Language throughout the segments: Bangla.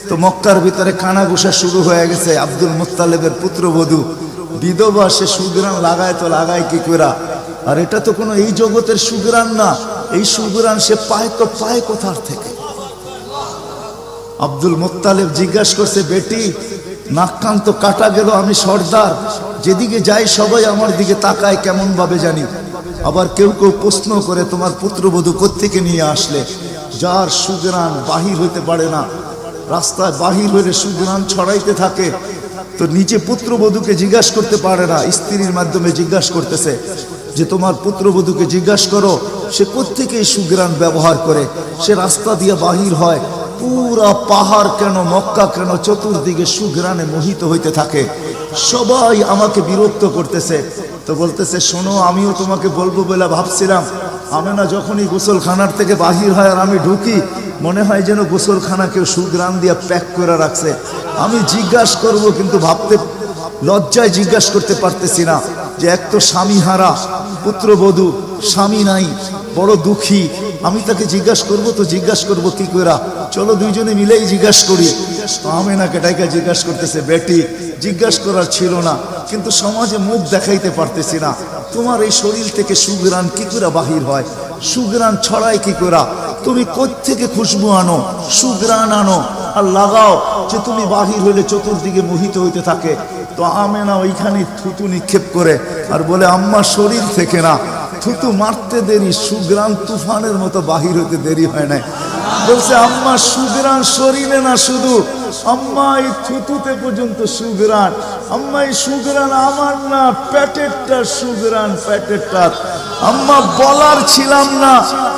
তো মক্কার ভিতরে কানাঘুষা শুরু হয়ে গেছে। আব্দুল মুত্তালিবের পুত্রবধূ বিধবা, সে সুগ্রাণ লাগায় তো লাগায় কি করে? আর এটা তো কোনো এই জগতের সুগ্রাণ না, এই সুগ্রাণ সে পায় তো পায় কোথার থেকে? আব্দুল মুত্তালিব জিজ্ঞাসা করছে, বেটি নাক কান তো কাটা গেল, আমি সর্দার, যেদিকে যাই সবাই আমার দিকে তাকায় কেমন ভাবে জানি। আবার কেউ কেউ প্রশ্ন করে, তোমার পুত্রবধূ কোত্থেকে নিয়ে আসলে? যার সুগ্রাণ বাহির হইতে পারে না, রাস্তায় বাহির হইলে সুগ্রাণ ছড়াইতে থাকে, তো নিজে পুত্রবধূকে জিজ্ঞাসা করতে পারে না, স্ত্রীর মাধ্যমে জিজ্ঞাসা করতেছে যে তোমার পুত্রবধূকে জিজ্ঞাসা করো সে কোত্থেকে এই সুগ্রাণ ব্যবহার করে, সে রাস্তা দিয়ে বাহির হয়, পুরা পাহাড় কেন, মক্কা কেন, চতুর্দিকে সুগ্রাণে মোহিত হইতে থাকে। সবাই আমাকে বিরক্ত করতেছে। তো বলতেছে, শোনো, আমিও তোমাকে বলবো বলে ভাবছিলাম। আমেনা যখনই গোসলখানার থেকে বাহির হয় আর আমি ঢুকি, মনে হয় যেন গোসলখানা কেউ সুগ্রাণ দিয়ে প্যাক করে রাখছে। আমি জিজ্ঞাসা করব, কিন্তু ভাবতে লজ্জায় জিজ্ঞাসা করতে পারতেছি না, যে এক তো স্বামী হারা পুত্রবধূ, স্বামী নাই, বড় দুঃখী, আমি তাকে জিজ্ঞাসা করব, তো জিজ্ঞাসা করব কি করে? চলো দুইজনে মিলেই জিজ্ঞাসা করি। আমেনাকে ডাইকা জিজ্ঞাসা করতেছে, বেটি জিজ্ঞাসা করার ছিল না, কিন্তু সমাজে মুখ দেখাইতে পারতেছি না, তোমার এই শরীর থেকে সুগ্রাণ কি করে বাহির হয়, সুগ্রাণ ছড়ায় কি করে? তুমি কোত্থেকে খুশবু আনো, সুগ্রাণ আনো আর লাগাও, যে তুমি বাহির হইলে চতুর্দিকে মোহিত হইতে থাকে। তো আমেনা ওইখানে থুতু নিক্ষেপ করে আর বলে, আম্মা শরীর থেকে না, থুতু মারতে দেরি, সুগ্রাণ তুফানের মতো বাহির হইতে দেরি হয় নাই। বলছে, আম্মা সুগ্রাণ শরীরে না শুধু, আম্মা এই থুতুতে পর্যন্ত সুগ্রাণ। আম্মা এই সুগ্রাণ আমার না, পেটেরটা সুগ্রাণ, পেটেরটা। আম্মা বলার ছিলাম না,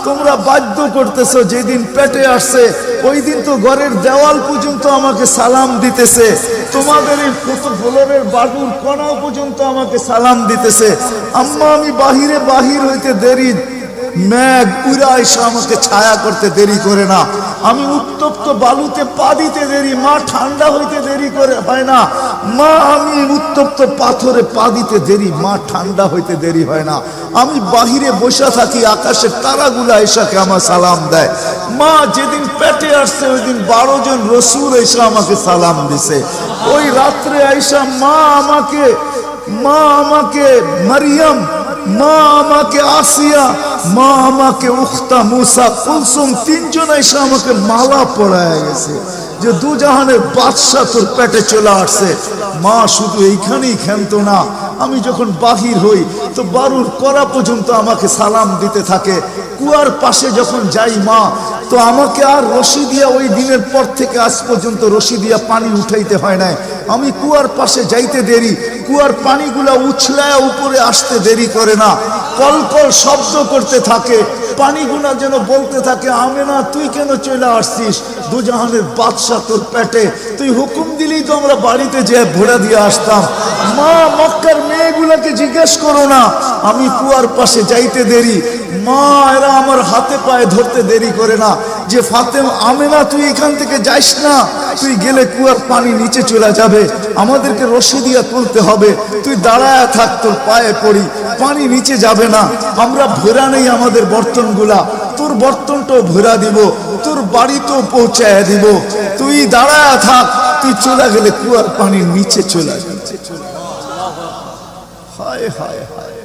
তোমরা বাধ্য করতেছো। যেদিন পেটে আসছে ওই দিন তো ঘরের দেওয়াল পর্যন্ত আমাকে সালাম দিতেছে, তোমাদের এই ফ্লোরের বাটুর কোনাও পর্যন্ত আমাকে সালাম দিতেছে। আম্মা আমি বাহির হইতে দেরি, মেঘ উড়া এসে আমাকে ছায়া করতে দেরি করে না, আমি উত্তপ্ত বালুতে পা দিতে দেরি, মা ঠান্ডা হইতে দেরি করে হয় না, মা আমি উত্তপ্ত পাথরে পা দিতে দেরি, মা ঠান্ডা হইতে দেরি হয় না, আমি বাহিরে বসে থাকি, আকাশের তারাগুলা এসাকে আমার সালাম দেয়। মা যেদিন পেটে আসছে ওই দিন 12 জন রসুল এসে আমাকে সালাম দিছে। ওই রাত্রে আইসা মা আমাকে মারিয়াম, মা আমাকে আসিয়া, মা আমাকে উখতা মুসা কুলসুম, 3 জন এসে আমাকে মালা পরায় গেছে যে দুজাহানের বাদশা তোর পেটে চলে আসছে। মা শুধু এইখানেই ক্ষান্ত না, আমি যখন বাহির হই তো বারুর করা পর্যন্ত আমাকে সালাম দিতে থাকে। কুয়ার পাশে যখন যাই মা, তো আমাকে আর রশি দিয়া, ওই দিনের পর থেকে আজ পর্যন্ত রশি দিয়া পানি উঠাইতে হয় নাই। আমি কুয়ার পাশে যাইতে দেরি, কুয়ার পানিগুলা উছলায় উপরে আসতে দেরি করে না, কলকল শব্দ করতে থাকে, পানিগুলা যেন বলতে থাকে, আমেনা তুই কেন চলে আসছিস, দুজাহানের বাদশা তোর পেটে, তুই হুকুম দিলেই তো আমরা বাড়িতে যেয়ে ভোড়া দিয়ে আসতাম। মা মক্কার মেয়েগুলাকে জিজ্ঞেস করো না, আমি কুয়ার পাশে যাইতে দেরি, মা এরা আমার হাতে পায়ে ধরতে দেরি করে না, যে ফাতেমা, আমেনা তুই এখান থেকে যাইস না, তুই গেলে কুয়ার পানি নিচে চলে যাবে, আমাদেরকে রশি দিয়া তুলতে হবে, তুই দাঁড়ায় থাক, তোর পায়ে পড়ি, পানি নিচে যাবে না, আমরা ভরা নেই আমাদের বর্তনগুলা, তোর বর্তনটাও ভরা দিব, তোর বাড়িতেও পৌঁছায় দিব, তুই দাঁড়ায় থাক, তুই চলে গেলে কুয়ার পানি নিচে চলে যাবে। হায় হায় হায়,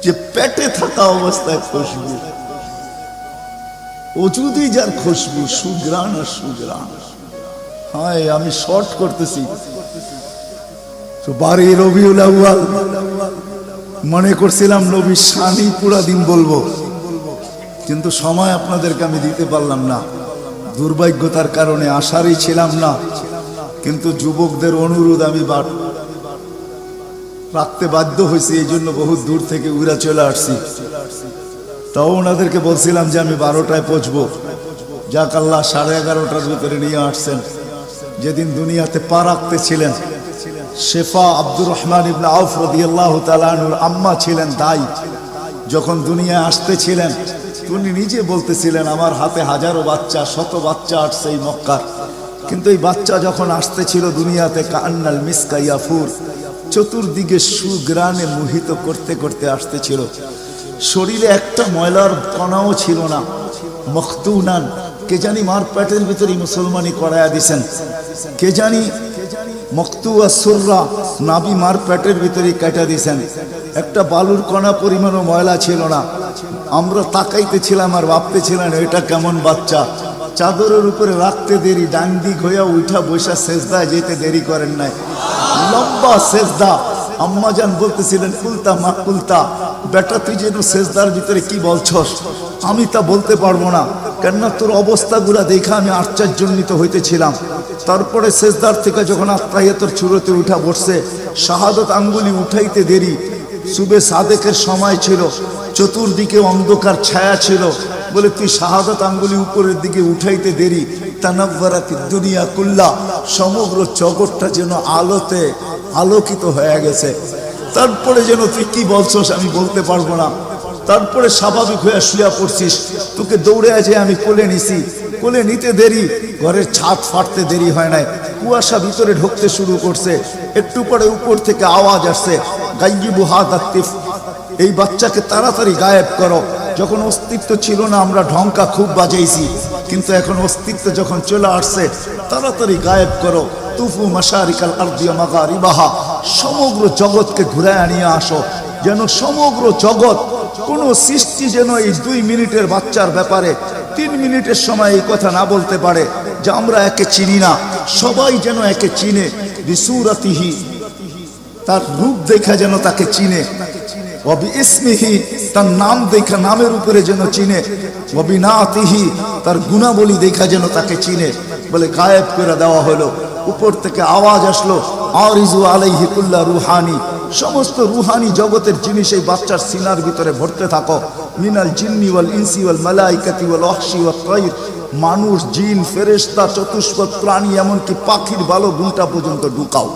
যে পেটে থাকা অবস্থায় খুশবু, অজুদি যার খুশবু, সুগ্রাণ আর সুগ্রাণ। হায়, আমি শর্ট করতেছি, তো 12 রবিউল আউয়াল মনে করছিলাম নবীর শানই পুরা দিন বলবো, কিন্তু সময় আপনাদেরকে আমি দিতে পারলাম না, দুর্ভাগ্যতার কারণে আসারই ছিলাম না, কিন্তু যুবকদের অনুরোধ আমি রাখতে বাধ্য হয়েছি, এই জন্য বহুত দূর থেকে উড়া চলে আসছি। তাও ওনাদেরকে বলছিলাম যে আমি 12টায় পৌঁছবো, যাক আল্লাহ 11:30টার ভিতরে নিয়ে আসছেন। যেদিন দুনিয়াতে পা রাখতে ছিলেন, শেফা আব্দুর রহমান ইবনে আউফ রাদিয়াল্লাহু তাআলা আনহুর আম্মা ছিলেন দাই, যখন দুনিয়ায় আসতেছিলেন তিনি নিজে বলতেছিলেন, আমার হাতে হাজারো বাচ্চা, শত বাচ্চা আসছে এই মক্কার, কিন্তু এই বাচ্চা যখন আসতেছিল দুনিয়াতে, কান্নাল মিসকা ইয়াফুর, চতুর্দিকে সুগ্রাণে মোহিত করতে করতে আসতেছিল, শরীরে একটা ময়লার কণাও ছিল না, মখতুনান, কে জানি মার পেটের ভিতরে মুসলমানি করায়া দিছেন, কে জানি মকতুয়া সুররা নাবি মার পেটের ভিতরে কাটা দিছেন। একটা বালুর কণা পরিমাণও ময়লা ছিল না। আমরা তাকাইতেছিলাম আর ভাবতেছিলাম এটা কেমন বাচ্চা। চাদরের উপরে রাখতে দেরি, ডান দিক হইয়া উঠা বৈশা সেজদায় যেতে দেরি করেন নাই, লম্বা সেজদা। আম্মাজান বলতেছিলেন কুলতা মা কুলতা, বেটা তুই যেন সেজদার ভিতরে কি বলছস, আমি তা বলতে পারবো না, কেননা তোর অবস্থাগুলা দেখা আমি আশ্চর্যান্বিত হইতেছিলাম। তারপরে সেজদার থেকে যখন আত্মাহিয়াতের চূড়াতে উঠা বসছে, শাহাদত আঙ্গুলি উঠাইতে দেরি। সুবে সাদেকের সময় ছিল, চতুর্দিকে অন্ধকার ছায়া ছিল, বলে তুই শাহাদত আঙ্গুলি উপরের দিকে উঠাইতে দেরি। তানাব্বারাতি দুনিয়া কুল্লা, সমগ্র জগৎটা যেন আলোতে আলোকিত হয়ে গেছে। তারপরে যেন তুই কি বলছস আমি বলতে পারবো না। তারপরে স্বাভাবিক হয়ে শুয়া পড়ছিস, তোকে দৌড়ে আছে আমি কোলে নিছি, কোলে নিতে দেরি, ঘরের ছাদ ফাটতে দেরি হয় নাই, কুয়াশা ভিতরে ঢুকতে শুরু করছে। একটু পরে উপর থেকে আওয়াজ আসছে, গাইয়িবু হাদা তিফ, এই বাচ্চাকে তাড়াতাড়ি গায়েব করো। যখন অস্তিত্ব ছিল না আমরা ঢঙ্কা খুব বাজাইছি, কিন্তু এখন অস্তিত্ব যখন চলে আসছে, তাড়াতাড়ি গায়েব করো। তুফু মাশারিকাল আরদি ওয়া মাগারিবাহা, সমগ্র জগৎকে ঘুরায় নিয়ে আসো, যেন সমগ্র জগৎ, কোন সৃষ্টি যেন এই 2 মিনিটের বাচ্চার ব্যাপারে 3 মিনিটের সময় এই কথা না বলতে পারে যে আমরা একে চিনি না। সবাই যেন একে চিনে, বিসুরাতিহি, তার রূপ দেখা যেন তাকে চিনে, ওয়াবি ইসমিহি, তার নাম দেখা নামের উপরে যেন চিনে, ওয়াবি নাতিহি, তার গুণাবলী দেখা যেন তাকে চিনে। বলে গায়েব করে দেওয়া হলো। উপর থেকে আওয়াজ আসলো, আরিজু আলাইহি কুল্লা রুহানি, সমস্ত রুহানি জগতের জিনিস এই বাচ্চার সিনার ভিতরে ভরতে থাকো। মিনাল জিন্নি ওয়াল ইনসি ওয়াল মালাইকাতি ওয়াল ওয়াহশি ওয়াত তাইর, মানুষ, জিন, ফেরেশতা, চতুষ্পদ প্রাণী, এমনকি পাখির ভালো গুণটা পর্যন্ত ঢুকাও।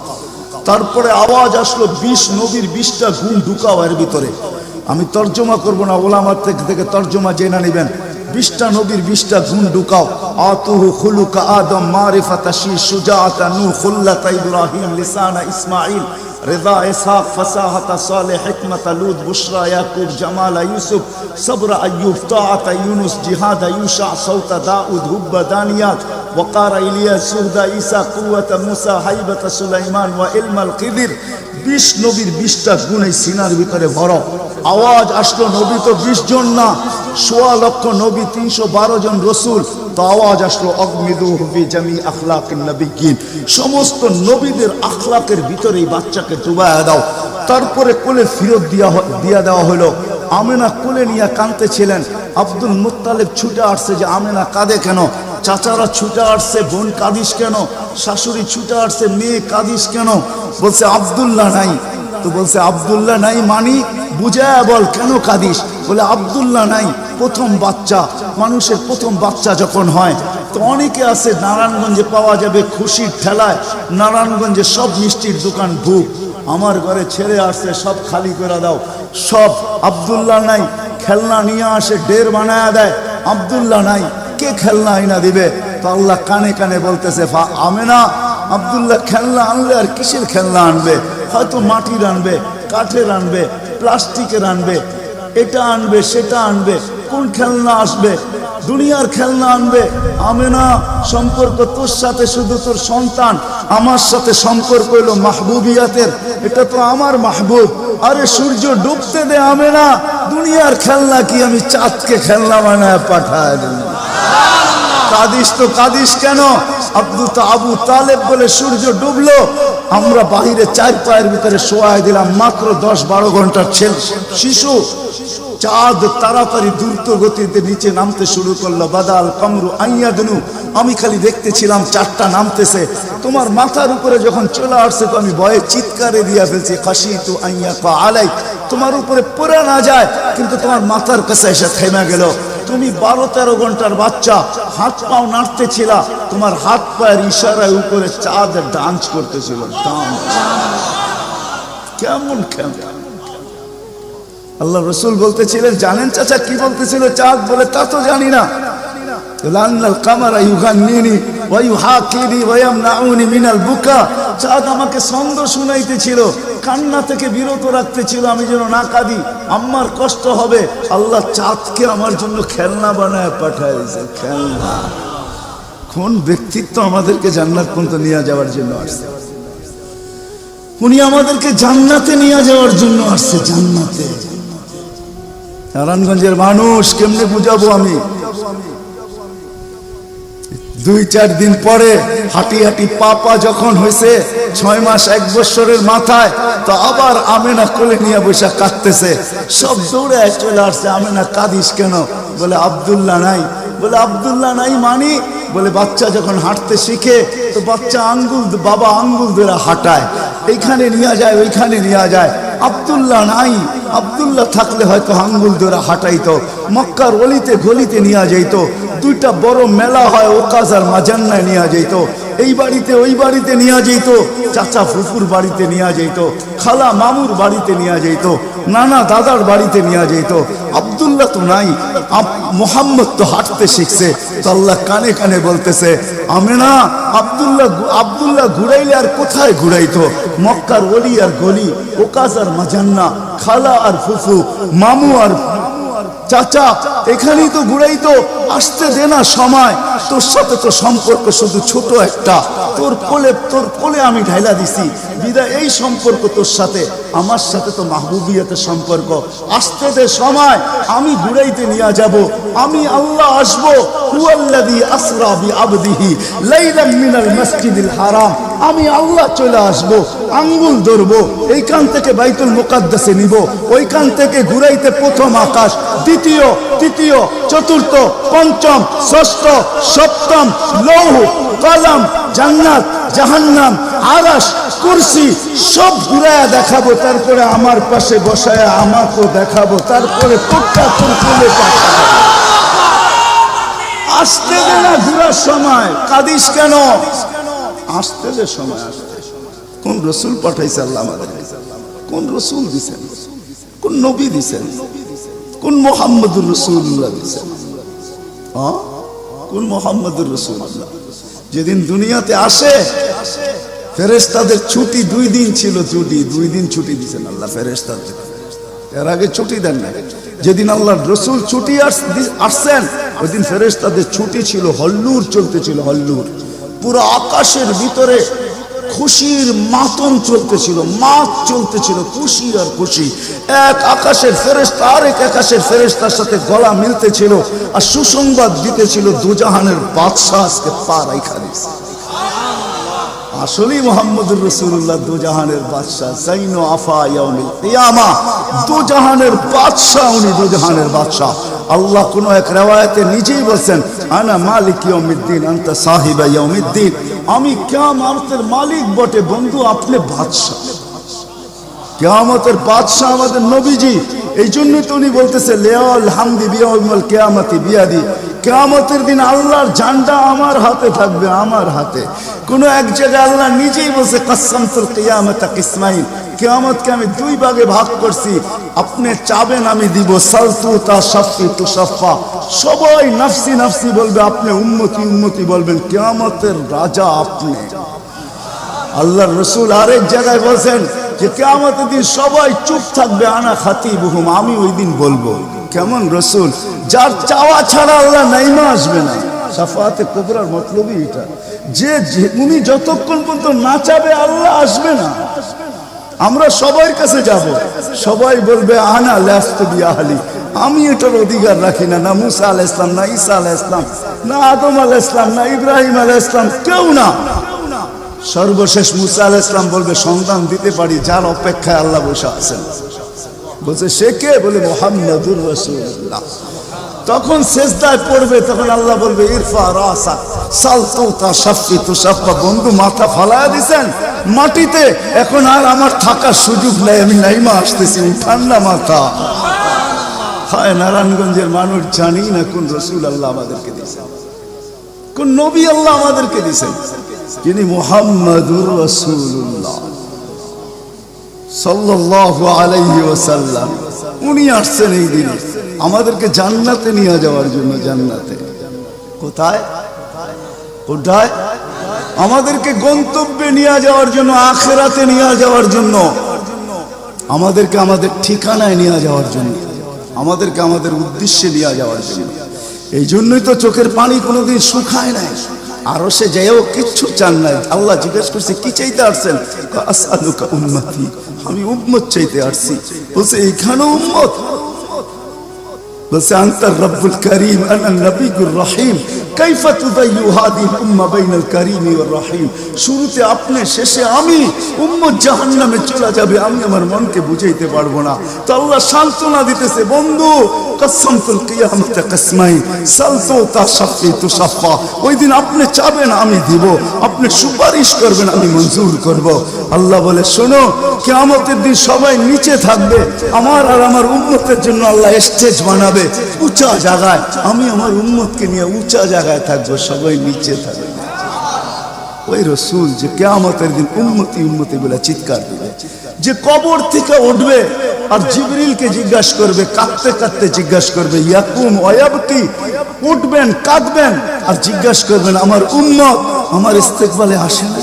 তারপরে আওয়াজ আসলো 20 নবীর 20টা গুণ ঢুকাও এর ভিতরে। আমি তর্জমা করব না, ওলামার থেকে তর্জমা জেনে নেবেন। 20টা নবীর 20টা গুণ ঢুকাও। আতুহু খুলুকা আদম, মারিফাতা শি, সুজাআতা নূহ, খুল্লাতা ইব্রাহিম, লিসানা ইসমাঈল, রিদা ইসহাক, ফাসাহাতা সালেহ, হিকমাতা লূত, বুশরা ইয়াকুব, জামালা ইউসুফ, সবরা আইয়ুব, তাআতা ইউনুস, জিহাদা ইউশা, সাউতা দাউদ, হুব্বা দানিয়াত, ওয়াকারা ইলিয়াস, সুহদা ঈসা, কুওয়াতা মুসা, হাইবাতা সুলাইমান, ওয়া ইলমাল খিদির। 20 নবীর 20টা গুণ এই সিনার ভিতরে ভরো। আওয়াজ আসলো, নবী তো 20 জন না, 1.25 লক্ষ নবী, 312 জন রসুল। তো আওয়াজ আসলো, অগমিদুহু ফি জামি আখলাকিন নবিয়্যিন, সমস্ত নবীদের আখলাকের ভিতরে এই বাচ্চাকে ডুবায়া দাও। তারপরে কোলে ফিরত দিয়া দেওয়া হলো। আমেনা কোলে নিয়ে কাঁদতেছিলেন। আব্দুল মুত্তালিব ছুটে আসছে যে আমেনা কাঁদে কেন? চাচারা ছুটে আসছে, বোন কাঁদিস কেন? শাশুড়ি ছুটে আসছে, মেয়ে কাঁদিস কেন? বলছে আব্দুল্লাহ নাই। তো বলছে আব্দুল্লাহ নাই মানি বুঝায় বল, কেন কাঁদিস? বলে আব্দুল্লাহ নাই, প্রথম বাচ্চা, মানুষের প্রথম বাচ্চা যখন হয় তো অনেকে আছে নারায়ণগঞ্জে পাওয়া যাবে খুশির ঠেলায়, নারায়ণগঞ্জে সব মিষ্টির দোকান বুক, আমার ঘরে ছেড়ে আসছে, সব খালি করে দাও, সব। আব্দুল্লাহ নাই, খেলনা নিয়ে আসে, ডের বানায় দেয়, আব্দুল্লাহ নাই, কে খেলনা আইনা দিবে? তো আল্লাহ কানে কানে বলতেছে, আমেনা আব্দুল্লাহ খেলনা আনলে আর কিসের খেলনা আনবে? হয়তো মাটির আনবে, কাঠের আনবে, প্লাস্টিকের আনবে, এটা আনবে, সেটা আনবে, কোন খেলনা আসবে? দুনিয়ার খেলনা আনবে। আমেনা, সম্পর্ক তোর সাথে শুধু তোর সন্তান, আমার সাথে সম্পর্ক হইল মাহবুবিয়াতের, এটা তো আমার মাহবুব। আরে সূর্য ডুবতে দে আমেনা, দুনিয়ার খেলনা কি আমি চাঁদকে খেলনা বানায় পাঠায় দিই? কাদিস তো কাদিস কেন? আবু তালেব বলে সূর্য ডুবলো, আমরা বাহিরে 4 পায়ের ভিতরে শোয়াই দিলাম, মাত্র 10-12 ঘন্টার শিশু। চাঁদ তাড়াতাড়ি দ্রুত গতিতে নিচে নামতে শুরু করলো। বাদাল কামরু আইয়াদনু, আমি খালি দেখতেছিলাম চাঁদটা নামতেছে। তোমার মাথার উপরে যখন চলে আসছে তো আমি ভয়ে চিৎকারে দিয়া ফেলছি, খাশিতু আইয়াকা আলাই, তোমার উপরে পড়ে না যায়, কিন্তু তোমার মাথার কাছে এসে থেমে গেল। তুমি 12-13 ঘন্টার বাচ্চা, হাত পাও নাড়তেছিল, তোমার হাত পায়ের ইশারায় উপরে চাঁদ ডান্স করতেছিল। কেমন কেমন আল্লাহ রসুল বলতেছিলেন, জানেন চাচা কি বলতেছিল চাঁদ? বলে তা তো জানি না। লান্নাল কামারা ইউগান্নিনি ওয়া ইউহাকিনি ওয়া ইয়ামনাউনি মিনাল বুকা। চাঁদ আমাকে ছন্দ শুনাইতেছিল, কান্না থেকে বিরত রাখতেছিল, আমি যেন না কাঁদি, আমার কষ্ট হবে। আল্লাহ চাঁদকে আমার জন্য খেলনা বানায় পাঠাইছে, খেলনা। কোন ব্যক্তিত্ব আমাদেরকে জান্নাত পর্যন্ত নিয়ে যাওয়ার জন্য আসছে? উনি আমাদেরকে জান্নাতে নিয়ে যাওয়ার জন্য আসছে, জান্নাতে। নারায়ণগঞ্জের মানুষ কেমনে বুঝাবো আমি? 2-4 দিন পরে হাঁটি হাঁটি পাপা যখন হয়েছে 6 মাস 1 বছরের মাথায়, তো আবার আমেনা কোলে নিয়ে বসে কাঁদতেছে। সব দৌড়ে চলে আসছে, আমেনা কাঁদিস কেন? বলে আব্দুল্লাহ নাই। বলে আব্দুল্লাহ নাই মানি? বলে বাচ্চা যখন হাঁটতে শিখে তো বাচ্চা আঙ্গুল, বাবা আঙ্গুল ধরে হাঁটায়, এইখানে নিয়ে যায় ওইখানে নিয়ে যায়। আব্দুল্লাহ নাই, আব্দুল্লাহ থাকলে হয়তো আঙ্গুল ধরে হাঁটাইতো, মক্কার অলিতে গলিতে নিয়ে যাইত, 2টা বড় মেলা হয় ওকাজ আর মাজান্নায় নিয়ে যাইত, এই বাড়িতে ওই বাড়িতে নিয়ে যাইত, চাচা ফুফুর বাড়িতে নিয়ে যাইত, খালা মামুর বাড়িতে নিয়ে যাইত, নানা দাদার বাড়িতে নিয়ে যাইত। আব্দুল্লাহ তো নাই, মোহাম্মদ তো হাঁটতে শিখছে। তো আল্লাহ কানে কানে বলতেছে, আমেনা আব্দুল্লাহ ঘুরাইলে আর কোথায় ঘুরাইতো? মক্কার অলি আর গলি, ওকাজ আর মাজান্না, খালা আর ফুফু, মামু আর চাচা, এখানেই তো ঘুরাইতো। আসতে দে না সময়, তোর সাথে তো সম্পর্ক শুধু ছোট একটা, তোর কোলে আমি ঢাইলা দিছি বিদায়। এই সম্পর্ক তোর সাথে, আমার সাথে তো মাহবুবিয়াতের সম্পর্ক। আসতে দে সময়, আমি ঘুরাইতে নিয়ে যাব, আমি আল্লাহ আসবো। হুয়াল্লাযী আসরা বিআবদিহি লাইলাম মিনাল মাসজিদিল হারাম, আমি আল্লাহ চলে আসবো, আঙ্গুল ধরবো, এইখান থেকে বাইতুল মুকাদ্দাসে নিব, ওইখান থেকে ঘুরাইতে প্রথম আকাশ, দ্বিতীয়, তৃতীয়, চতুর্থ, পঞ্চম, ষষ্ঠ, সপ্তম, লৌহ, কলম, জান্নাত, জাহান্নাম, আরশ, কুরসি সব ঘুরায়া দেখাবো। তারপরে আমার পাশে বসায় আমাকেও দেখাবো, তারপরে তোরটা তোর কোলে পাঠাবো। আসতে দে না ঘুরার সময়, কাঁদিস কেন? আসতে দে সময়, আসতে। কোন রসুল পাঠাইছে আল্লাহ আমাদের? কোন রসুল দিছেন? কোন নবী দিছেন? কোন মুহাম্মদুর রাসূলুল্লাহ দিছেন? কোন মুহাম্মদুর রাসূলুল্লাহ? যেদিন দুনিয়াতে আসে ফেরেশতাদের ছুটি 2 দিন ছিল, 2 দিন ছুটি দিছেন আল্লাহ ফেরেশতাদের। এর আগে ছুটি দেন না। যেদিন আল্লাহর রাসূল ছুটি আসছেন ওই দিন ফেরেশতাদের ছুটি ছিল, হল্লুর চলতেছিল, হল্লুর। পুরো আকাশের ভিতরে খুশির মাতম চলতেছিল, মাত চলতেছিল, খুশি আর খুশি। এক আকাশের ফেরেশতা আরেক আকাশের ফেরেশতার সাথে গলা মিলতেছিল আর সুসংবাদ দিতেছিল, দুজাহানের বাদশাহ আজকে পা রাইখা দিয়েছে। আসলেই মুহাম্মদুর রাসূলুল্লাহ দুজাহানের বাদশাহ, জাইনু আফা ইয়াউমিল কিয়ামা, দুজাহানের বাদশাহ, উনি দুজাহানের বাদশাহ। আল্লাহ কোন এক riwayate নিজেই বলেন, আনা মালিক ইয়াউমিদ্দিন আনতা সাহিবা ইয়াউমিদ্দিন, আমি কিয়ামতের মালিক বটে বন্ধু, আপনি বাদশাহ। কিয়ামতের বাদশাহ আমাদের নবীজি। এই জন্য তো উনি বলতেছে লিয়াল হামদি বিয়াউমিল কিয়ামতি বিয়াদি, কিয়ামতের দিন আল্লাহর ঝান্ডা আমার হাতে থাকবে, আমার হাতে। কোন এক জায়গায় আল্লাহ নিজেই বলছে কাসসামতুল কিয়ামাতা কিসমাইন, কিয়ামতকে আমি 2 ভাগে ভাগ করছি, আপনি চাবেন আমি দিব, সালতু তা শাফি তুশাফা, সবাই নফসি নফসি বলবে, আপনি উম্মতি উম্মতি বলবেন, কিয়ামতের রাজা আপনি। আল্লাহর রাসূল আরেক জায়গায় বলেন যে কিয়ামতের দিন সবাই চুপ থাকবে, আনা খাতিবুহুম, আমি ওই দিন বলবো। কেমন রাসূল? যার চাওয়া ছাড়া আল্লাহ নাইমা আসবে না। শাফাআতে কুবরার মতলবই এটা, যে উনি যতক্ষণ পর্যন্ত না চাবে আল্লাহ আসবে না। আমরা সবার কাছে যাব, সবাই বলবে আনা লাস্তু বিআহলি, আমি এটার অধিকার রাখি না। না মুসা আলাইহিস সালাম, না ঈসা আলাইহিস সালাম, না আদম আলাইহিস সালাম, না ইব্রাহিম আলাইহিস সালাম, কেউ না। সর্বশেষ মুসা আলাইহিস সালাম বলবে সন্তান দিতে পারি, যার অপেক্ষায় আল্লাহ বসে আছেন। বলছে সে কে? বলে মুহাম্মদুর রাসূলুল্লাহ। তখন সেজদায় পড়বে, তখন আল্লাহ বলবে ইরফা রাসা সালতু তা শাফি তুশাফা, বন্ধু মাথা ফালায়া দিছেন মাটিতে, এখন আর আমার থাকার সুযোগ নাই, আমি নাইমা আসতেছি, উঠান না মাথা। হায় নারায়ণগঞ্জের মানুষ জানি না কোন রাসূল আল্লাহ আমাদেরকে দিয়েছেন, কোন নবী আল্লাহ আমাদেরকে দিয়েছেন, যিনি মুহাম্মদুর রাসূলুল্লাহ সাল্লাল্লাহু আলাইহি ওয়াসাল্লাম। উনি আসছেন এই দিনে আমাদেরকে জান্নাতে নিয়ে যাওয়ার জন্য, জান্নাতে। কোথায় কোথায়? আমাদেরকে গন্তব্যে নিয়ে যাওয়ার জন্য, আখিরাতে নিয়ে যাওয়ার জন্য, আমাদেরকে আমাদের ঠিকানায় নিয়ে যাওয়ার জন্য, আমাদেরকে আমাদের উদ্দেশ্যে নিয়ে যাওয়ার জন্য। এই জন্যই তো চোখের পানি কোনোদিন শুকায় নাই। আরো সে যেও কিচ্ছু চান নাই। আল্লাহ জিজ্ঞেস করছে কি চাইতে আসছেন? আসআলুকা উম্মতি, আমি উম্মত চাইতে আসছি। বলছে এইখানে উম্মত? বলছে আনতার রব্বুল করিম আনা নবিয়ুর রহিম কাইফা তুদাইয়ু হাদিহিল উম্মাহ বাইনাল কারীমি ওয়ার রহিম। শুরুতে আপনি, শেষে আমি, উম্মত জাহান্নামে চলে যাবে, আমি আমার মনকে বুঝাইতে পারবো না। তো আল্লাহ সান্ত্বনা দিতেছে, বন্ধু কসমতুল কিয়ামতে কসমাই সালতু তাশাফি তুশাফা। ওই দিন আপনি চাবেন আমি দিব, আপনি সুপারিশ করবেন আমি মঞ্জুর করব। আল্লাহ বলে শোনো, কিয়ামতের দিন সবাই নিচে থাকবে, আমার আর আমার উম্মতের জন্য আল্লাহ স্টেজ বানাবে উঁচা জায়গায়। আমি আমার উম্মতকে নিয়ে উঁচা জায়গায় থাকবো, সবাই নিচে থাকবে। ওই রসুল যে কিয়ামতের দিন উম্মতি উম্মতি বলে চিৎকার দিবে, যে কবর থেকে উঠবে আর জিবরিলকে জিজ্ঞাসা করবে, কাঁদতে কাঁদতে জিজ্ঞাসা করবে ইয়াকুম ওয়ায়াবকি, উঠবেন কাঁদবেন আর জিজ্ঞাসা করবেন আমার উম্মত আমার ইস্তেকবালে আসে না,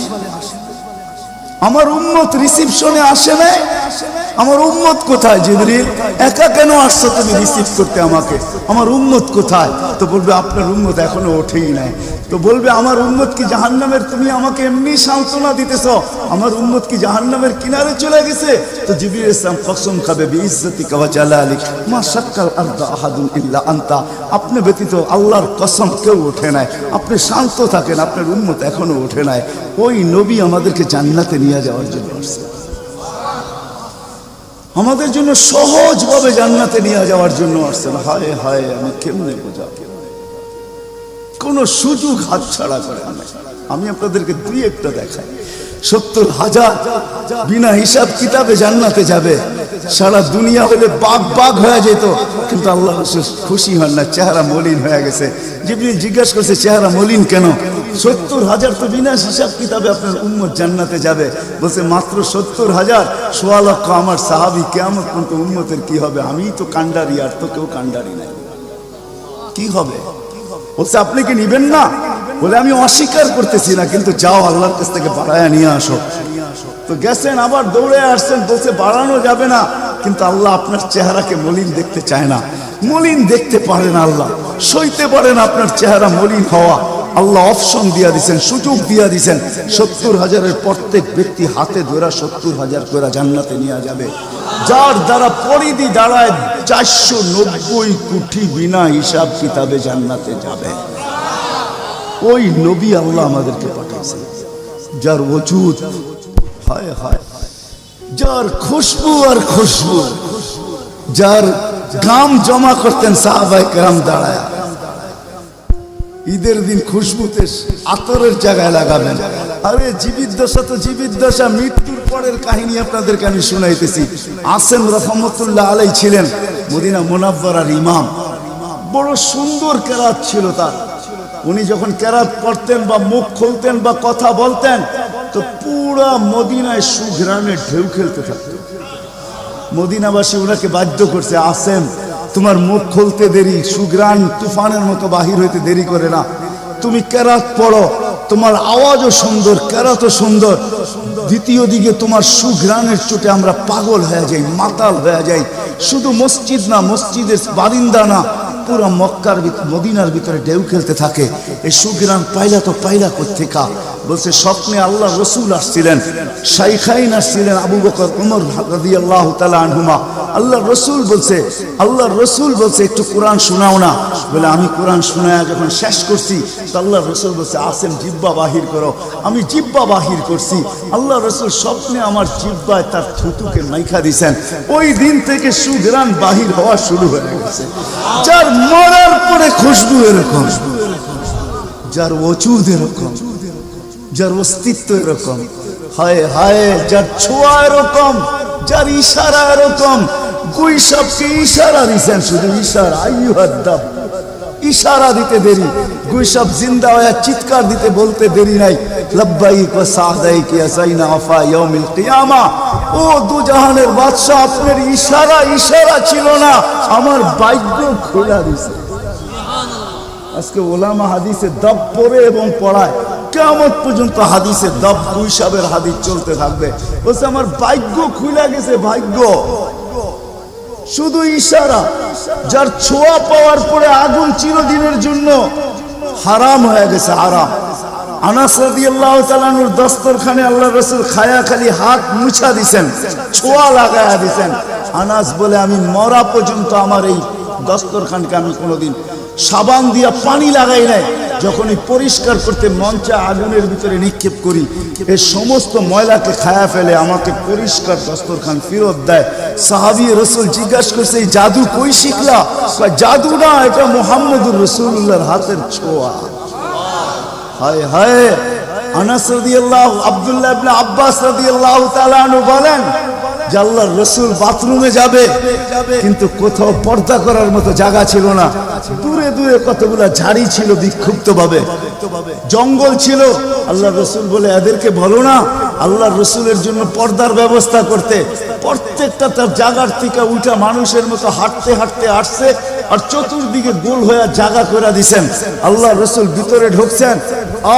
আমার উম্মত রিসিপশনে আসে না, আমার উম্মত কোথায়? জিবরিল একা কেন আসছো তুমি রিসিভ করতে আমাকে? আমার উম্মত কোথায়? তো বলবে আপনার উম্মত এখনো ওঠেই নাই। তো বলবে আমার উম্মত কি জাহান্নামের? তুমি আমাকে এমনি সান্ত্বনা দিতেছো, আমার উম্মত কি জাহান্নামের কিনারে চলে গেছে? তো জিবরিল ইসলাম কসম খাবে বিইজ্জতিকা ওয়া জালালিক মা শাক্কাল আরদা আহাদুন ইল্লা আনতা, আপনি ব্যতীত আল্লাহর কসম কেউ ওঠে নাই। আপনি শান্ত থাকেন, আপনার উম্মত এখনো ওঠে নাই। ওই নবী আমাদেরকে জান্নাতে নিয়ে যাওয়ার জন্য আসছে, আমাদের জন্য সহজভাবে জান্নাতে নিয়ে যাওয়ার জন্য আসছেন। হায় হায়, আমি কেমনে বোঝাবো? কোন সুযোগ হাতছাড়া করে না। আমি আপনাদেরকে দুই একটা দেখাই। 70,000 বিনা হিসাব কিতাবে জান্নাতে যাবে। সারা দুনিয়া হলে বাগ বাগ হয়ে যেত, কিন্তু আল্লাহ রাসূল খুশি হন না, চেহারা মলিন হয়ে গেছে। জিবরিল জিজ্ঞাসা করছে চেহারা মলিন কেন? 70,000 তো বিনা হিসাব কিতাবে আপনার উম্মত জান্নাতে যাবে। বলছে মাত্র 70,000, 1.25 লক্ষ আমার সাহাবী, কিয়ামত পর্যন্ত উম্মতের কি হবে? আমিই তো কান্ডারি, আর তো কেউ কান্ডারি নাই, কি হবে? বলছে আপনি কি নিবেন না? বলে আমি অস্বীকার করতেছি না, কিন্তু যাও আল্লাহর কাছ থেকে বাড়ায়া নিয়ে আসো। তো গেছেন, আবার দৌড়ে আসছেন, বলছে বাড়ানো যাবে না, কিন্তু আল্লাহ আপনার চেহারাকে মলিন দেখতে চায় না, মলিন দেখতে পারে না আল্লাহ, সইতে পারে না আপনার চেহারা মলিন হওয়া। আল্লাহ অপশন দিয়া দিছেন, সুযোগ দিয়া দিছেন। 70,000-এর প্রত্যেক ব্যক্তি হাতে ধরা 70,000 করে জান্নাতে নিয়ে যাবে, যার দ্বারা পরিধি দাঁড়ায় 490 কোটি বিনা হিসাব কিতাবে জান্নাতে যাবে। ওই নবী আল্লাহ আমাদেরকে পাঠাইছেন, যার ওজুদ হায় হায়, যার খুশবু আর খুশবু, যার গাম জমা করতেন সাহাবায়ে কেরাম দাঁড়ায়। ঈদের দিন খুশবুতে আতরের জায়গায় লাগাবেন। আরে জীবিত দশা তো জীবিত দশা, মৃত্যুর পরের কাহিনী আপনাদেরকে আমি শুনাইতেছি। আসেম রহমতুল্লাহ আলাই ছিলেন মদিনা মুনাওয়ারার ইমাম, বড় সুন্দর কেরাত ছিল তার। উনি যখন কেরাত পড়তেন বা মুখ খুলতেন বা কথা বলতেন, তো পুরা মদিনায় সুঘ্রাণে ঢেউ খেলতে থাকত। মদিনাবাসী ওনাকে বাধ্য করছে, আসেম তোমার মুখ খুলতে দেরি, সুঘ্রাণ তুফানের মতো বাহির হইতে দেরি করে না, তুমি কেরাত পড়ো, তোমার আওয়াজও সুন্দর, কেরাতও সুন্দর, দ্বিতীয় দিকে তোমার সুঘ্রাণের চোটে আমরা পাগল হয়ে যাই, মাতাল হয়ে যাই। শুধু মসজিদ না, মসজিদের বারিন্দা না, পুরা মক্কার মদিনার ভিতরে ঢেউ খেলতে থাকে। এই সুঘ্রাণ পাইলা তো পাইলা কোত্থেকা? বলছে স্বপ্নে আল্লাহ রসুল আসছিলেন, শাইখাইন আসছিলেন, আবু বকর ওমর রাদিয়াল্লাহু তাআলা আনহুমা। আল্লাহ রসুল বলছে একটু কোরআন শোনাও না। বলে আমি কোরআন শোনায়া যখন শেষ করছি, তো আল্লাহ রসুল বলছে আসেম জিব্বা বাহির করো। আমি জিব্বা বাহির করছি, আল্লাহ রসুল স্বপ্নে আমার জিব্বায় তার থুতুকে মাইখা দিছেন। ওই দিন থেকে সুঘ্রাণ বাহির হওয়া শুরু হয়ে গেছে। যার মরার পরে খুশবু এরকম, যার ওজুদ এরকম, যার অস্তিত্ব এরকম, হায় হায়, যার ছোঁয়া এরকম, যার ইশারা এরকম। গুইসাবকে ইশারা দিছেন, শুধু ইশারা, আইয়ুহাদ্দাব, ইশারা দিতে দেরি। গুইসাব জিন্দা হয়ে চিৎকার দিতে বলতে দেরি নাই, লাব্বাইক ওয়া সাদাইক ইয়া যাইনা আফা ইয়াউমিল কিয়ামা। ও দুজাহানের বাদশা, আপনার ইশারা ছিল না, আমার ভাগ্য খোলা দিছে। আজকে ওলামা হাদিসে দব পড়ে এবং পড়ায়, কিয়ামত পর্যন্ত হাদিসে দব হিসাবের হাদিস চলতে থাকবে। বলছে আমার ভাগ্য খুলে গেছে, ভাগ্য শুধু ইশারা। যার ছোঁয়া পাওয়ার পরে আগুন চিরদিনের জন্য হারাম হয়ে গেছে, হারাম। আনাস রাদিয়াল্লাহু তাআলা আনহুর দস্তরখানে আল্লাহর রাসূল খায়া খালি হাত মুছা দিবেন, ছোঁয়া লাগায়া দিবেন। আনাস বলে আমি মরা পর্যন্ত আমার এই দস্তরখানকে আমি কোনোদিন সাবান দিয়া পানি লাগাই নাই। যখনই পরিষ্কার করতে মঞ্চে আগুনের ভিতরে নিক্ষেপ করি, এই সমস্ত ময়লাকে খায়া ফেলে আমাকে পরিষ্কার দস্তরখান ফেরত দেয়। সাহাবী রাসূল জিজ্ঞাসা করছে এই জাদু কই শিখলা? জাদু না, এটা মুহাম্মদুর রাসূলুল্লাহর হাতের ছোঁয়া। হায় হায়। আনাস রাদিয়াল্লাহু, আব্দুল্লাহ ইবনে আব্বাস রাদিয়াল্লাহু তাআলা আনহু বলেন যে আল্লাহর রাসূল বাথরুমে যাবে, কিন্তু কোথাও পর্দা করার মতো জায়গা ছিল না। দূরে দূরে কতগুলা ঝাড়ি ছিল, বিক্ষুব্ধ ভাবে জঙ্গল ছিল। আল্লাহর রাসূল বলে এদেরকে বলো না আল্লাহর রাসূলের জন্য পর্দার ব্যবস্থা করতে। প্রত্যেকটা তার জায়গার থেকে উঠা মানুষের মতো হাঁটতে হাঁটতে আসছে, আর চতুর্দিকে গোল হয়ে জায়গা করে দিছেন। আল্লাহর রাসূল ভিতরে ঢুকছেন,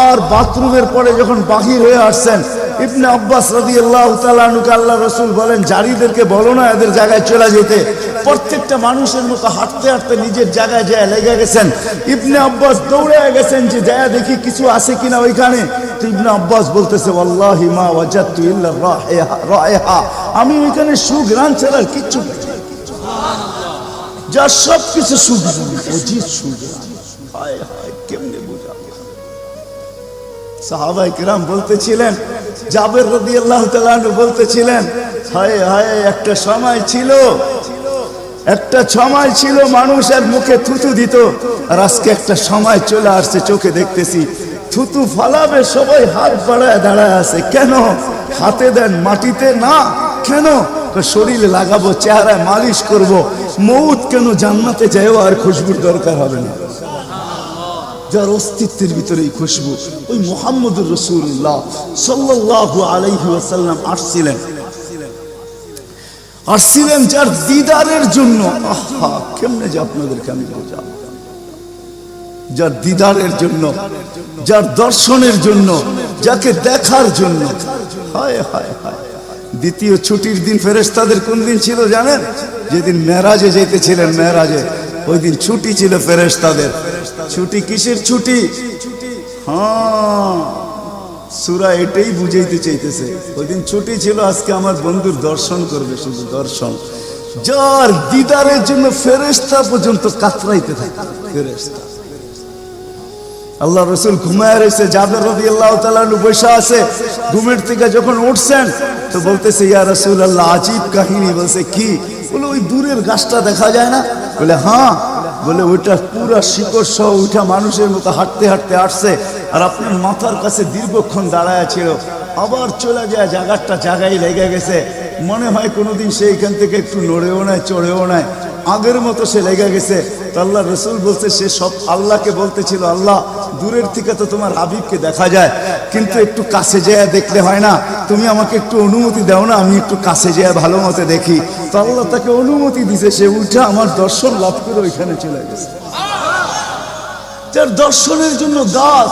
আর বাথরুমের পরে যখন বাহির হয়ে আসছেন, ইবনে আব্বাস রাদিয়াল্লাহু তাআলা আনহুকে আল্লাহর রাসূল বলেন জারিদেরকে বলো না এদের জায়গায় চলে যেতে। প্রত্যেকটা মানুষের মতো হাঁটতে হাঁটতে নিজের জায়গায় যায় লেগে গেছেন। ইবনে আব্বাস দৌড়ে গেছেন যে যায় দেখি কিছু আছে কিনা ওইখানে। তো ইবনে আব্বাস বলতেছে ওয়াল্লাহি মা ওয়াজাদতু ইল্লা রাইহা, আমি ওইখানে সুঘ্রাণ ছাড়া কিচ্ছু পাই না। যা সব কিছু সুঘ্রাণ, অজিত সুঘ্রাণ। হায় হায়, কেমনে বোঝাবো? সাহাবায়ে কেরাম বলতেছিলেন, জাবের রাদিয়াল্লাহু তাআলা আনহু বলতেছিলেন হায় হায়, একটা সময় ছিল মানুষের মুখে থুতু দিত, আর আজকে একটা সময় চলে আসছে চোখে দেখতেছি থুতু ফালাবে সবাই হাত বাড়ায় দাঁড়ায় আছে। কেন? হাতে দেন মাটিতে না, কেন? শরীরে লাগাবো, চেহারায় মালিশ করব। মউত কেন? জান্নাতে যাইও আর খুশবুর দরকার হবে না। যার অস্তিত্বের ভিতরে এই খুশবু, ওই মুহাম্মদুর রাসূলুল্লাহ সাল্লাল্লাহু আলাইহি ওয়াসাল্লাম আসছিলেন যার দিদারের জন্য। আহা, কেমনে যে আপনাদেরকে আমি বোঝাবো? যার দিদারের জন্য, যার দর্শনের জন্য, যাকে দেখার জন্য। হায় হায় হায়। দ্বিতীয় ছুটির দিন ফেরেশতাদের কোন দিন ছিল জানেন? যেদিন মেরাজে যেতেছিলেন, মেরাজে ওই দিন ছুটি ছিল ফেরেশতাদের। ছুটি কিসের ছুটি? হ্যাঁ, সূরা এটাই বুঝাইতে চাইতেছে। ওই দিন ছুটি ছিল, আজকে আমার বন্ধুর দর্শন করবে, শুধু দর্শন। যার দিদারের জন্য ফেরেশতা পর্যন্ত কাতরাইতে থাকে। ফেরেশতা, আল্লাহ রাসূল ঘুমায় রয়েছে, জাবের রাদিয়াল্লাহু তাআলা আনহু বসে আছে। ঘুমের থেকে যখন উঠছেন তো বলতেছে ইয়া রাসূলুল্লাহ, আজীব কাহিনী। বলছে কি? বলে ওই দূরের গাছটা দেখা যায় না? বলে হ্যাঁ। বলে ওইটা পুরা শিকড় সহ উঠা মানুষের মতো হাঁটতে হাঁটতে আসছে, আর আপনার মাথার কাছে দীর্ঘক্ষণ দাঁড়ায় ছিল, আবার চলে যায়, জায়গাটা জায়গায় লেগে গেছে। মনে হয় কোনোদিন সে এখান থেকে একটু নড়েও নাই, চড়েও নাই, আগের মতো সে লেগে গেছে। তো আল্লাহ রাসূল বলছে সে সব আল্লাহকে বলতেছিল, আল্লাহ দূরের থেকে তো তোমার হাবিবকে দেখা যায়, কিন্তু একটু কাছে যেয়ে দেখলে হয় না? তুমি আমাকে একটু অনুমতি দাও না, আমি একটু কাছে যেয়ে ভালো মতো দেখি। তো আল্লাহ তাকে অনুমতি দিছে, সে উঠে আমার দর্শন লাভ করে ওইখানে চলে গেছে। যার দর্শনের জন্য গাছ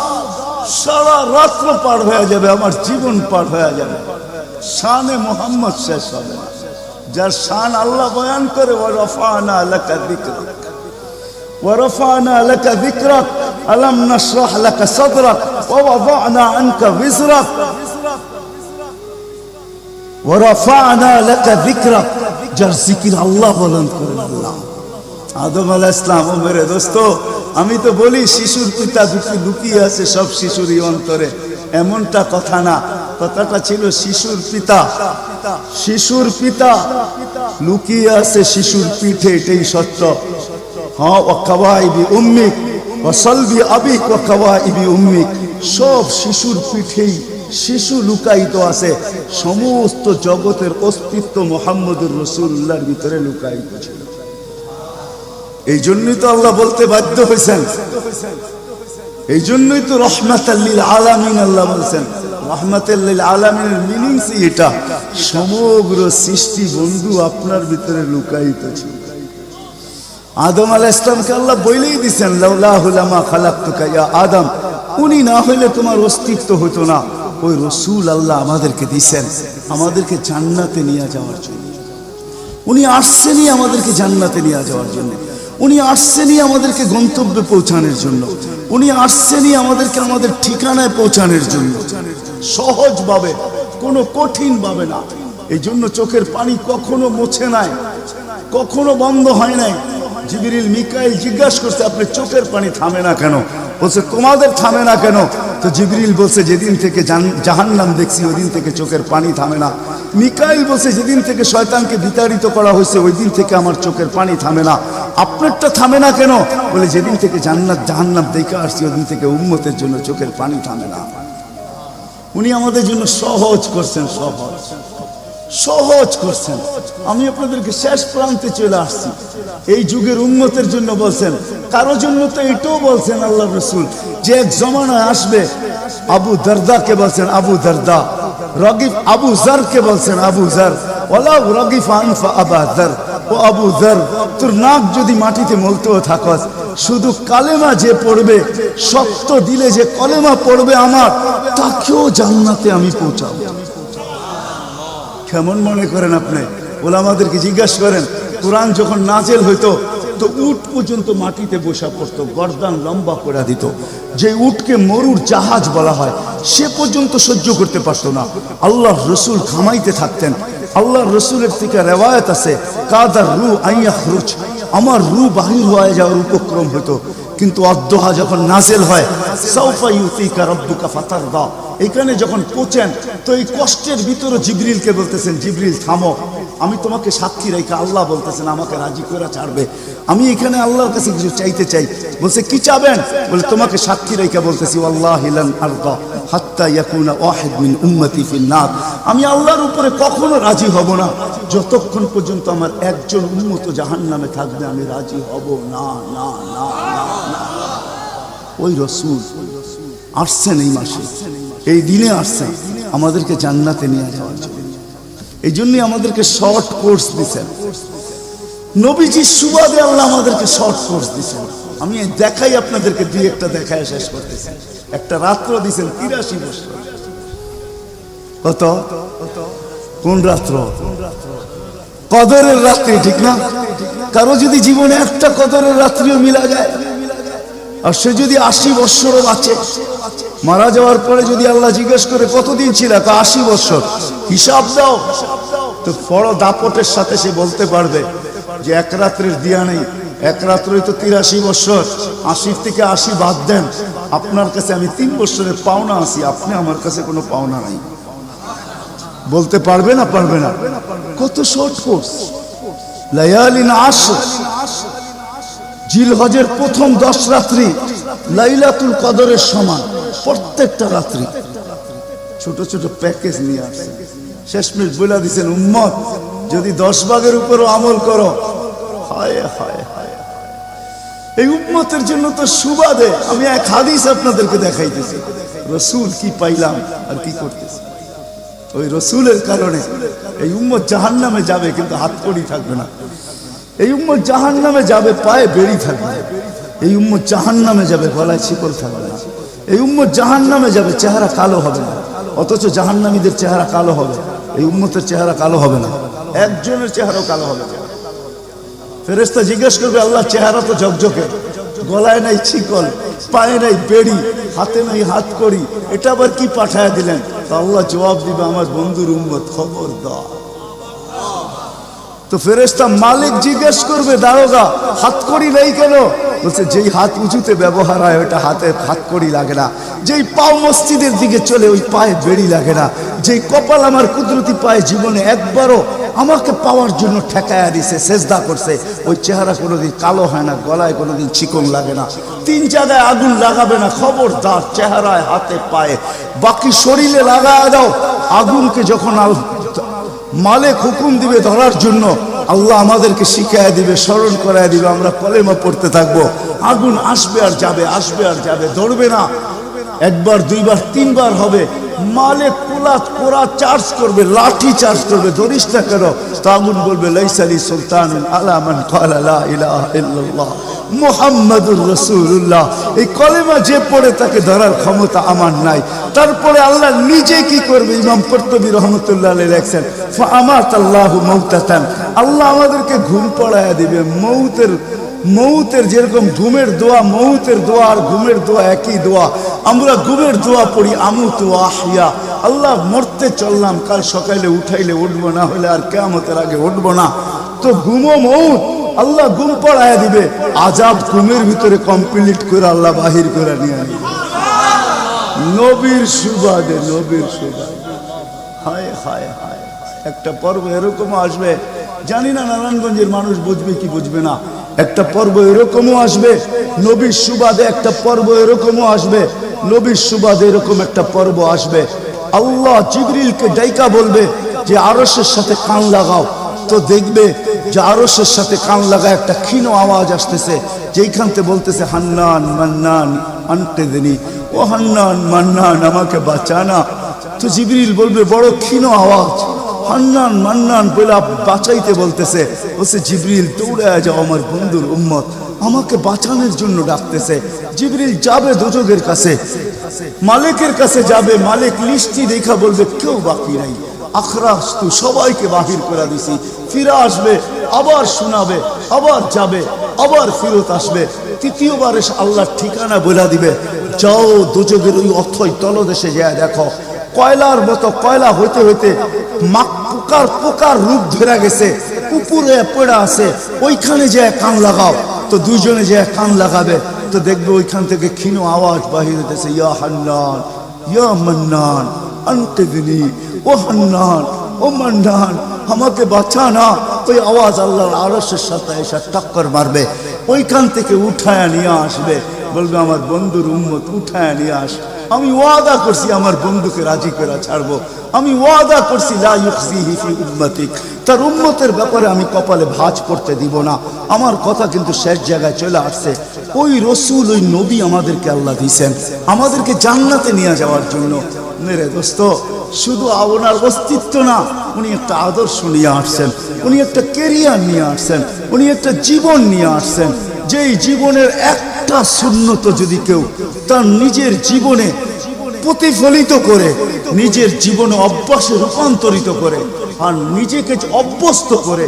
সারা রাত্র পার হয়ে যাবে, আমার জীবন পার হয়ে যাবে, শানে মুহাম্মদ শেষ হবে না। যার শান আল্লাহ বয়ান করে ওয়ারফানা লাকা যিকরাক, ওয়ারফানা লাকা যিকরাক, আলাম নাশরাহ লাকা সাদরাক, ওয়া ওয়াদানা আনকা বিজরাক, ওয়ারফানা লাকা যিকরাক। যার জিকির আল্লাহ বলেন করেন আল্লাহ। আদম আলাইহিস সালাম, ও মেরে দোস্ত, আমি তো বলি শিশুর পিতা লুকিয়ে আছে সব শিশুরই অন্তরে, এমনটা কথা না। কথাটা ছিল শিশুর পিতা, শিশুর পিতা লুকিয়ে আছে শিশুর পিঠে, এটাই সত্য। হ্যাঁ, ওয়া কাওয়াইবি উম্মিক ওয়া সালবি আবিক ওয়া কাওয়াইবি উম্মিক, সব শিশুর পিঠেই শিশু লুকায়িত আছে। সমস্ত জগতের অস্তিত্ব মুহাম্মদুর রাসূলুল্লাহর ভিতরে লুকায়িত ছিল। এই জন্যই তো আল্লাহ বলতে বাধ্য হয়েছেন, এই জন্যই তো রহমাতাল লিল আলামিন আল্লাহ বলছেন। রহমাতাল লিল আলামিনের মিনিংস এটা, সমগ্র সৃষ্টি বন্ধু আপনার ভিতরে লুকায়িত ছিল। আদম আলাইহিস সালামকে আল্লাহ বলেই দিয়েছেন লাউলাহু লামা খালাকতুকা ইয়া আদম, উনি না হইলে তোমার অস্তিত্ব হতো না। ওই রসুল আল্লাহ আমাদেরকে দিয়েছেন আমাদেরকে জান্নাতে নিয়ে যাওয়ার জন্য। উনি আসছেনই আমাদেরকে জান্নাতে নিয়ে যাওয়ার জন্য, উনি আসছেনই আমাদেরকে গন্তব্যে পৌঁছানোর জন্য, উনি আসছেনই আমাদেরকে আমাদের ঠিকানায় পৌঁছানোর জন্য, সহজভাবে, কোনো কঠিন ভাবে না। এই জন্য চোখের পানি কখনো মুছে নাই, কখনো বন্ধ হয় নাই। জিবরিল মিকাইল জিজ্ঞাসা করছে আপনি চোখের পানি থামে না কেন? বলছে তোমাদের থামে না কেন? তো জিবরিল বলছে যেদিন থেকে জাহান্নাম দেখছি ওই দিন থেকে চোখের পানি থামে না। মিকাইল বলছে যেদিন থেকে শয়তানকে বিতাড়িত করা হয়েছে ওই দিন থেকে আমার চোখের পানি থামে না। আপনারটা থামে না কেন? বলে যেদিন থেকে জান্নাত জাহান্নাম দেখে আসছি ওই দিন থেকে উম্মতের জন্য চোখের পানি থামে না। উনি আমাদের জন্য সহজ করছেন, সহজ সহজ করছেন। আমি আপনাদেরকে শেষ প্রান্তে চলে আসছি। এই যুগের উম্মতের জন্য বলছেন, কারো জন্য তো এটাও বলছেন আল্লাহ রসুল যে এক জমানা আসবে। আবু দারদাকে বলছেন আবু দারদা, রগিফ আবু জারকে বলছেন আবু জার, ওয়ালা রগিফ আনফা আবা জার, ও আবু জার তোর নাক যদি মাটিতে মলতেও থাকস, শুধু কালেমা যে পড়বে, শক্ত দিলে যে কলেমা পড়বে আমার, তাকেও জান্নাতে আমি পৌঁছাবো। কেমন মনে করেন আপনি? ওলামাদেরকে জিজ্ঞাসা করেন, কোরআন যখন নাজেল হইতো তো উট পর্যন্ত মাটিতে বসা পড়তো, গর্দান লম্বা করে দিত। যে উটকে মরুর জাহাজ বলা হয় সে পর্যন্ত সহ্য করতে পারতো না। আল্লাহর রসুল ঘামাইতে থাকতেন। আল্লাহর রসুলের থেকে রেওয়ায়ত আছে কাদার রু আইয়াখরুজ, আমার রু বাহির হয়ে যাওয়ার উপক্রম হতো। কিন্তু অদ্দোহা যখন নাজেল হয় সাউফা ইউতিকা রাব্বুকা ফাতারদা, এখানে যখন পৌঁছেন তো এই কষ্টের ভিতরে জিবরিলকে বলতেছেন জিবরিল থামো, আমি তোমাকে সাক্ষী রেখে, আল্লাহ বলতেছেন আমাকে রাজি করে ছাড়বে, আমি এখানে আল্লাহর কাছে কিছু চাইতে চাই। বলছে কি চাবেন? বলে তোমাকে সাক্ষী রেখে বলতেছি ওয়াল্লাহি লান আরদা হাত্তা ইয়াকুনা ওয়াহিদ মিন উম্মতি ফিন নার, আমি আল্লাহর উপরে কখনো রাজি হব না যতক্ষণ পর্যন্ত আমার একজন উম্মত জাহান্নামে থাকবে, আমি রাজি হব না। না না না, ওই রসুল আসছেন এই মাসে, এই দিনে আসছেন আমাদেরকে জান্নাতে নিয়ে যাওয়ার জন্য। এই জন্যই আমাদেরকে শর্ট কোর্স দিচ্ছেন নবীজির সুবাদে, আল্লাহ আমাদেরকে শর্ট কোর্স দিচ্ছেন। আমি দেখাই আপনাদেরকে দুই একটা দেখায় শেষ করতেছি। একটা রাত্র দিচ্ছেন 83 বছর। কত? কোন রাত্র? কদরের রাত্রি, ঠিক না? কারো যদি জীবনে একটা কদরের রাত্রিও মিলা যায়, আর সে যদি 80 বছরও বাঁচে, মারা যাওয়ার পরে যদি আল্লাহ জিজ্ঞেস করে কতদিন ছিল, 80 বছর, হিসাব দাও, তো বড় দাপটের সাথে সে বলতে পারবে যে এক রাত্রের দিয়া নেই, এক রাত্রই তো 83 বছর, 80 থেকে 80 বাদ দেন, আপনার কাছে আমি 3 বছরের পাওনা আছি, আপনি আমার কাছে কোনো পাওনা নাই। বলতে পারবে না? পারবে না। কত শর্ট কোর্স। লায়ালিন আশর, জিলহজের প্রথম 10 রাত্রি লাইলাতুল কদরের সমান, প্রত্যেকটা রাত্রি। ছোট ছোট প্যাকেজ নিয়ে আসছে। শেষমেশ বলে দিচ্ছেন উম্মত যদি 10 ভাগের উপরও আমল করো, হায় হায় হায়, এই উম্মতের জন্য তো সুবাদে আমি এক হাদিস আপনাদেরকে দেখাইতেছি। রসুল কি পাইলাম আর কি করতেছি। ওই রসুলের কারণে এই উম্মত জাহান্নামে যাবে কিন্তু হাত কড়ি থাকবে না। এই উম্মত জাহান্নামে যাবে পায়ে বেড়ি থাকবে। এই উম্মত জাহান্নামে যাবে গলায় শিকল থাকবে না। এই উম্মত জাহান্নামে যাবে চেহারা কালো হবে না। অথচ জাহান্নামীদের চেহারা কালো হবে, এই উম্মতের চেহারা কালো হবে না। একজনের চেহারাও কালো হবে না। ফেরেশতা জিজ্ঞেস করবে আল্লাহ চেহারা তো ঝকঝকে, গলায় নাই শিকল, পায়ে নাই বেড়ি, হাতে নাই হাত কড়ি, এটা আবার কি পাঠায় দিলেন? তো আল্লাহ জবাব দিবে আমার বন্ধুর উম্মত খবরদার। তো ফেরেশতা মালিক জিজ্ঞেস করবে দারোগা হাত কড়ি নেই কেন? বলছে যেই হাত উঁচুতে ব্যবহার হয় ওইটা হাতে হাত কড়ি লাগে না। যেই পাও মসজিদের দিকে চলে ওই পায়ে বেড়ি লাগে না। যেই কপাল আমার কুদরতি পায়ে জীবনে একবারও আমাকে পাওয়ার জন্য ঠেকায়া দিছে, সেজদা করছে, ওই চেহারা কোনোদিন কালো হয় না, গলায় কোনোদিন চিকন লাগে না, 3 জায়গায় আগুন লাগাবে না। খবরদার চেহারায় হাতে পায়ে, বাকি শরীরে লাগায় দাও। আগুনকে যখন মালিক হুকুম দিবে ধরার জন্য, আল্লাহ আমাদেরকে শিখায় দিবে, স্মরণ করায় দিবে, আমরা কলেমা পড়তে থাকবো। আগুন আসবে আর যাবে, আসবে আর যাবে, ধরবে না। 1 বার 2 বার 3 বার হবে, মালে কোরা চার্জ করবে, লাঠি চার্জ করবে, ধরিস না কেন? তো আগুন বলবে লাইসালি সুলতানুন আলা মান ক্বালা লা ইলাহা ইল্লাল্লাহ মুহাম্মাদুর রাসূলুল্লাহ। এই কলেমা যে পড়ে তাকে ধরার ক্ষমতা আমার নাই। তারপরে আল্লাহ নিজে কি করবে? ইমাম কুরতুবী রহমাতুল্লাহ আলাইহি লেখেন ফাআমাতাল্লাহু মাউতাতান, আল্লাহ আমাদেরকে ঘুম পড়ায়া দিবে। মৌতের যেরকম ঘুমের দোয়া, মৌতের দোয়া আর ঘুমের দোয়া একই দোয়া। আমরা ঘুমের দোয়া পড়ি আমুতু আহিয়া, আল্লাহ মরতে চললাম, কাল সকালে উঠাইলে উঠবো, না হলে আর কিয়ামতের আগে উঠবো না। তো ঘুমো মৌত, আল্লাহ ঘুম পড়ায়া দিবে। আজাব ঘুমের ভিতরে কমপ্লিট করে আল্লাহ বাহির করে নিয়ে আনবে নবীর সুবাদে, নবীর সুবাদে। হায় হায় হায়, একটা পর্ব এরকমও আসবে, জানি না নারায়ণগঞ্জের মানুষ বুঝবে কি বুঝবে না। একটা পর্ব এরকমও আসবে নবীর সুবাদে, একটা পর্ব এরকমও আসবে নবীর সুবাদে, এরকম একটা পর্ব আসবে। আল্লাহ জিবরিলকে ডাইকা বলবে যে আরশের সাথে কান লাগাও। তো দেখবে যে আরশের সাথে কান লাগা একটা ক্ষীণ আওয়াজ আসতেছে, যেইখান থেকে বলতেছে হান্নান মান্নান আনতেদিনী, ও হান্নান মান্নান আমাকে বাঁচানা। তো জিবরিল বলবে বড় ক্ষীণ আওয়াজ, হান্নান মান্নান বলে বাঁচাইতে বলতেছে। বলছে জিবরিল দৌড়ায় যাও, আমার বন্ধুর উম্মত আমাকে বাঁচানোর জন্য ডাকতেছে। জিবরিল যাবে দোজখের কাছে, মালিকের কাছে যাবে। মালিক লিস্টি দেখা বলবে কেউ বাকি নাই, আখরাস তু সবাইকে বাহির করে দিছি। ফিরে আসবে, আবার শোনাবে, আবার যাবে, আবার ফিরত আসবে। তৃতীয়বার এসে আল্লাহর ঠিকানা বলে দিবে, যাও দোজখের ওই অথই তলদেশে যায় দেখো, কয়লার মতো কয়লা হইতে হইতে পোকার রূপ ধরে গেছে, উপরে পড়ে আছে, ওইখানে যে কান লাগাও। তো দুইজনে যে কান লাগাবে, তো দেখবে ওইখান থেকে ক্ষীণ আওয়াজ বাহির হইতেছে, ইয়া হান্নান ইয়া মান্নান আনতেদিনী, ও হান্নান ও মান্নান আমাকে বাঁচানা। ওই আওয়াজ আল্লাহর আরশের সাথে এসে টক্কর মারবে, ওইখান থেকে উঠায় নিয়ে আসবে। বলবে আমার বন্ধুর উম্মত উঠায় নিয়ে আস, আমি ওয়াদা করছি আমার বন্ধুকে রাজি করে ছাড়বো, আমি ওয়াদা করছি লা ইউখজিহি ফি উম্মতিক, তার উম্মতের ব্যাপারে আমি কপালে ভাঁজ করতে দিব না। আমার কথা কিন্তু শেষ জায়গায় চলে আসছে। ওই রসুল, ওই নবী আমাদেরকে আল্লাহ দিয়েছেন আমাদেরকে জান্নাতে নিয়ে যাওয়ার জন্য। মেরে দোস্ত, শুধু ওনার অস্তিত্ব না, উনি একটা আদর্শ নিয়ে আসছেন, উনি একটা কেরিয়ার নিয়ে আসছেন, উনি একটা জীবন নিয়ে আসছেন। যেই জীবনের একটা সুন্নত যদি কেউ তার নিজের জীবনে প্রতিফলিত করে, নিজের জীবনে অভ্যাসে রূপান্তরিত করে, আর নিজেকে অভ্যস্ত করে